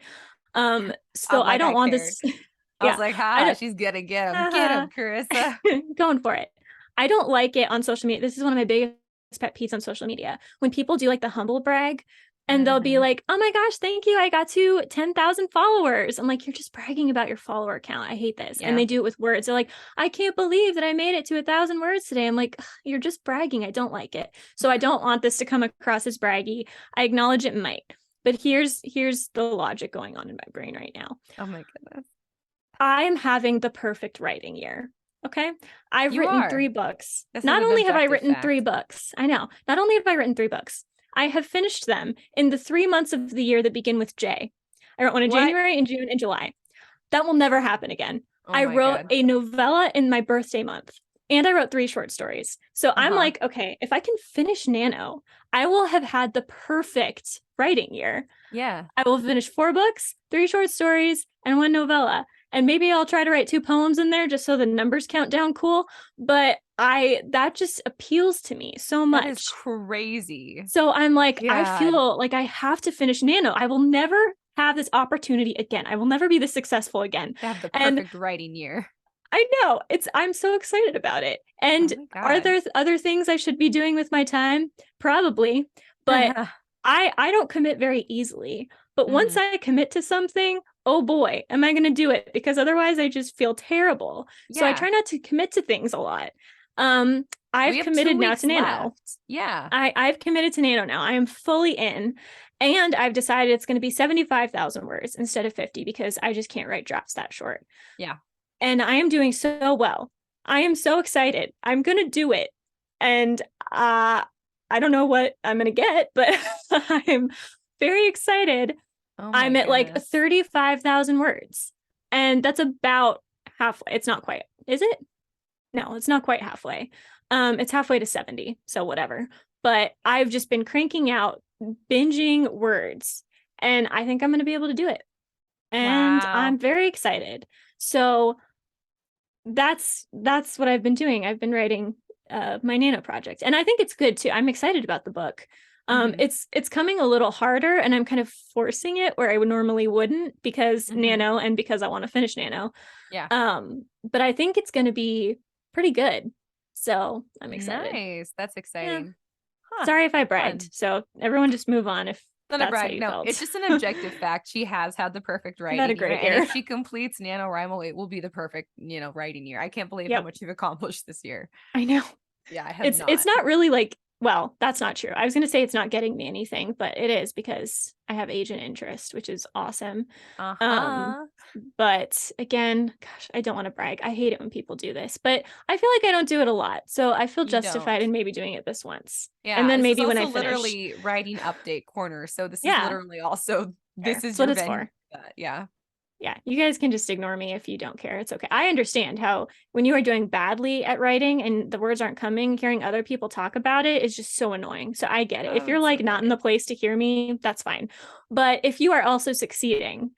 So I Like don't I want cared. this. I was Yeah, like, I ha, don't. she's gonna get him. Get him, Carissa. Going for it. I don't like it on social media. This is one of my biggest pet peeves on social media when people do like the humble brag and they'll be Mhm. like, oh my gosh, thank you. I got to 10,000 followers. I'm like, you're just bragging about your follower count. I hate this. And Yeah. they do it with words. They're like, I can't believe that I made it to 1,000 words today. I'm like, you're just bragging. I don't like it. So I don't want this to come across as braggy. I acknowledge it might. But here's the logic going on in my brain right now. Oh my goodness. I am having the perfect writing year. Okay. I've You written are. 3 books. This is Not an only have I objective written three fact. books, I know, not only have I written 3 books, I have finished them in the 3 months of the year that begin with J. I wrote one in What? January, in June, and July. That will never happen again. Oh I my wrote God. a novella in my birthday month, and I wrote 3 short stories. So I'm Uh-huh. like, okay, if I can finish Nano, I will have had the perfect writing year. Yeah. I will finish 4 books, 3 short stories, and 1 novella. And maybe I'll try to write 2 poems in there just so the numbers count down cool. But that just appeals to me so That is much. crazy. So I'm like, I God. feel like I have to finish Nano. I will never have this opportunity again. I will never be this successful again. To have the And perfect writing year. I know I'm so excited about it. Oh And my are God. there other things I should be doing with my time? Probably, but I don't commit very easily. But once Mhm. I commit to something, oh boy, am I going to do it? Because otherwise I just feel terrible. So I Yeah. try not to commit to things a lot. Um, We I've have two committed now weeks to Nano. left. Yeah. I've committed to Nano now. I am fully in. And I've decided it's going to be 75,000 words instead of 50 because I just can't write drafts that short. Yeah. And I am doing so well. I am so excited. I'm going to do it. And I don't know what I'm going to get, but I'm very excited. Oh my I'm at like goodness. 35,000 words. And that's about halfway. It's not quite. Is it? No, it's not quite halfway. It's halfway to 70, so whatever. But I've just been cranking out binging words, and I think I'm going to be able to do it. And Wow. I'm very excited. So that's what I've been doing. I've been writing my Nano project, and I think it's good too. I'm excited about the book. Mhm. It's coming a little harder, and I'm kind of forcing it where I would normally wouldn't because Mhm. Nano and because I want to finish Nano. Yeah. But I think it's going to be pretty good. So I'm excited. Nice. That's Yeah. exciting. Huh. Sorry if I bragged. Fun. So everyone just move on if Not a that's how brag. you No, it's felt. just an objective fact. She has had the perfect I've had a writing year. great And if year. she completes NaNoWriMo, it will be the perfect, writing year. I can't believe how Yep. much you've accomplished this year. I know. Yeah, I have It's not. not really like, well, that's not true. I was going to say it's not getting me anything, but it is because I have agent interest, which is awesome. Um Uh-huh. but again, gosh, I don't want to brag. I hate it when people do this, but I feel like I don't do it a lot. So I feel You justified don't. in maybe doing it this once. And Yeah, then this is maybe when I also finish. literally writing update corner. So this is Yeah, literally also fair. this is That's what your it's venue. for. Yeah. Yeah, you guys can just ignore me if you don't care. It's okay. I understand how when you are doing badly at writing and the words aren't coming, hearing other people talk about it is just so annoying. So I get it. If Oh, you're it's like not in the okay. place to hear me, that's fine. But if you are also succeeding,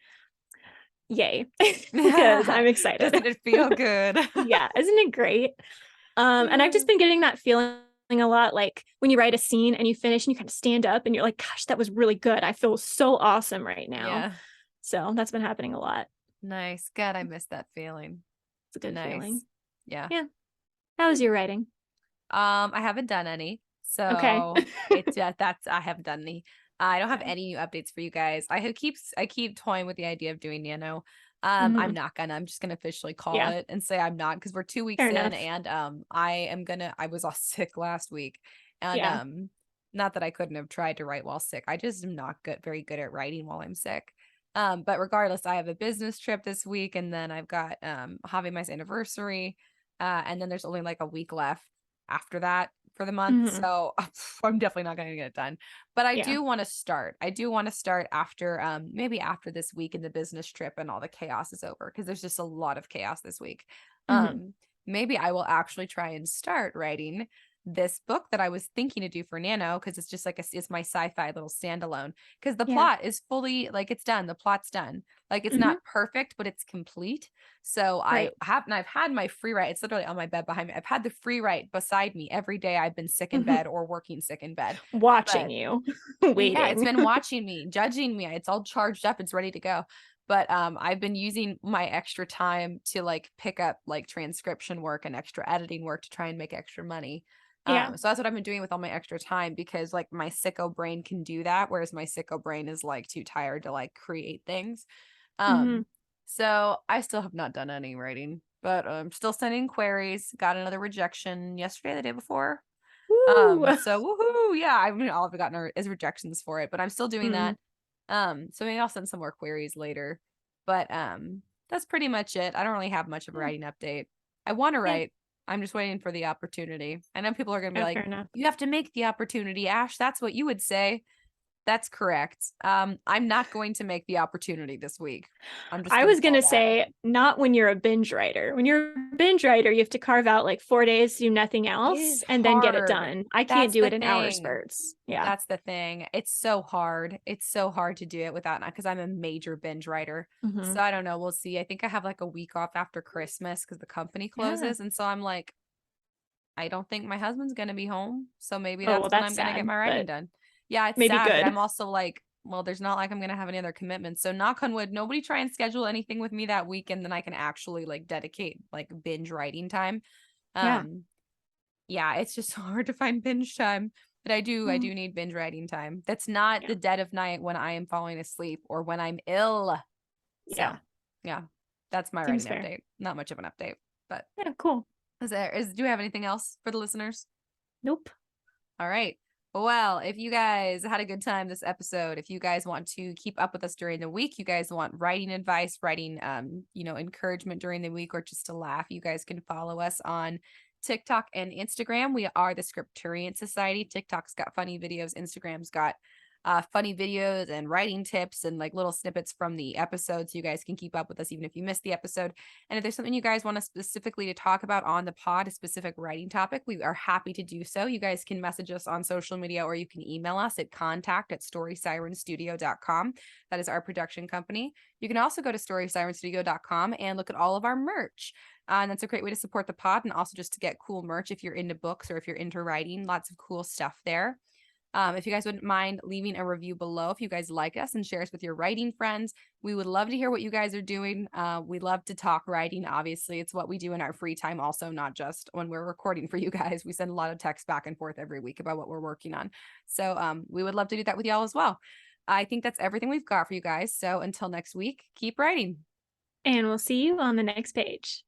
yay, because I'm excited. Doesn't it feel good? Yeah, isn't it great? And I've just been getting that feeling a lot like when you write a scene and you finish and you kind of stand up and you're like, gosh, that was really good. I feel so awesome right now. Yeah. So that's been happening a lot. Nice. God, I miss that feeling. It's a good Nice. feeling. Yeah. Yeah. How was your writing? I haven't done any. Okay. So it's that's I haven't done any. I don't have Okay. any new updates for you guys. I keep toying with the idea of doing Nano. I'm Hmm. not gonna. I'm just gonna officially call Yeah. it and say I'm not because we're 2 weeks Fair in enough. and I was all sick last week. And Yeah. not that I couldn't have tried to write while sick. I just am not very good at writing while I'm sick. But regardless, I have a business trip this week and then I've got Javi my anniversary. And then there's only like a week left after that for the month. Hmm. So I'm definitely not going to get it done. But I Yeah. do want to start. I do want to start after maybe after this week in the business trip and all the chaos is over because there's just a lot of chaos this week. Hmm. Um maybe I will actually try and start writing this book that I was thinking to do for Nano, because it's just like it's my sci-fi little standalone, because the Yeah. plot is fully like it's done. The plot's done. Like it's Mhm. not perfect, but it's complete. So Right. I've had my free write. It's literally on my bed behind me. I've had the free write beside me every day I've been sick in Mhm. bed or working sick in bed. Watching But you, yeah, it's waiting. been watching me, judging me. It's all charged up. It's ready to go. But I've been using my extra time to like pick up like transcription work and extra editing work to try and make extra money. Yeah. So that's what I've been doing with all my extra time, because like my sicko brain can do that, whereas my sicko brain is like too tired to like create things. Mhm. Um, so I still have not done any writing, but I'm still sending queries. Got another rejection yesterday, the day before. Woo. So woohoo, yeah, I mean, all I've gotten is rejections for it, but I'm still doing Mm. that. So maybe I'll send some more queries later. But that's pretty much it. I don't really have much of a Yeah. writing update. I want to Yeah. write. I'm just waiting for the opportunity. I know people are gonna be Oh, like, fair enough. you have to make the opportunity, Ash. That's what you would say. That's correct. I'm not going to make the opportunity this week. I'm just I gonna was call gonna that. say not when you're a binge writer. When you're a binge writer, you have to carve out like 4 days to do nothing It else is and then get it hard. done. I can't That's do the it in hour thing. spurts. Yeah. That's the thing. It's so hard. It's so hard to do it without, because I'm a major binge writer. Hmm. So I don't know. We'll see. I think I have like a week off after Christmas because the company Yeah. closes. And so I'm like, I don't think my husband's going to be home. So maybe Oh, that's well, when that's I'm going to get sad, my writing but done. Yeah, it's maybe sad, but good. I'm also like, well, there's not like I'm going to have any other commitments. So knock on wood, nobody try and schedule anything with me that week. And then I can actually like dedicate like binge writing time. Yeah. Um, yeah, it's just so hard to find binge time. But I Mm. do need binge writing time. That's not Yeah. the dead of night when I am falling asleep or when I'm ill. So Yeah. yeah, that's my Seems writing fair. update. Not much of an update, but Yeah. Cool. do we have anything else for the listeners? Nope. All right. Well, if you guys had a good time this episode, if you guys want to keep up with us during the week, you guys want writing advice, writing encouragement during the week, or just to laugh, you guys can follow us on TikTok and Instagram. We are the Scripturient Society. TikTok's got funny videos, Instagram's got funny videos and writing tips and like little snippets from the episodes, so you guys can keep up with us even if you missed the episode. And if there's something you guys want us specifically to talk about on the pod, a specific writing topic, we are happy to do so. You guys can message us on social media, or you can email us at contact@storysirenstudio.com. That is our production company. You can also go to storysirenstudio.com and look at all of our merch. And that's a great way to support the pod, and also just to get cool merch if you're into books or if you're into writing. Lots of cool stuff there. If you guys wouldn't mind leaving a review below, if you guys like us, and share us with your writing friends, we would love to hear what you guys are doing. We love to talk writing. Obviously, it's what we do in our free time, also, not just when we're recording for you guys. We send a lot of texts back and forth every week about what we're working on. So we would love to do that with y'all as well. I think that's everything we've got for you guys. So until next week, keep writing. And we'll see you on the next page.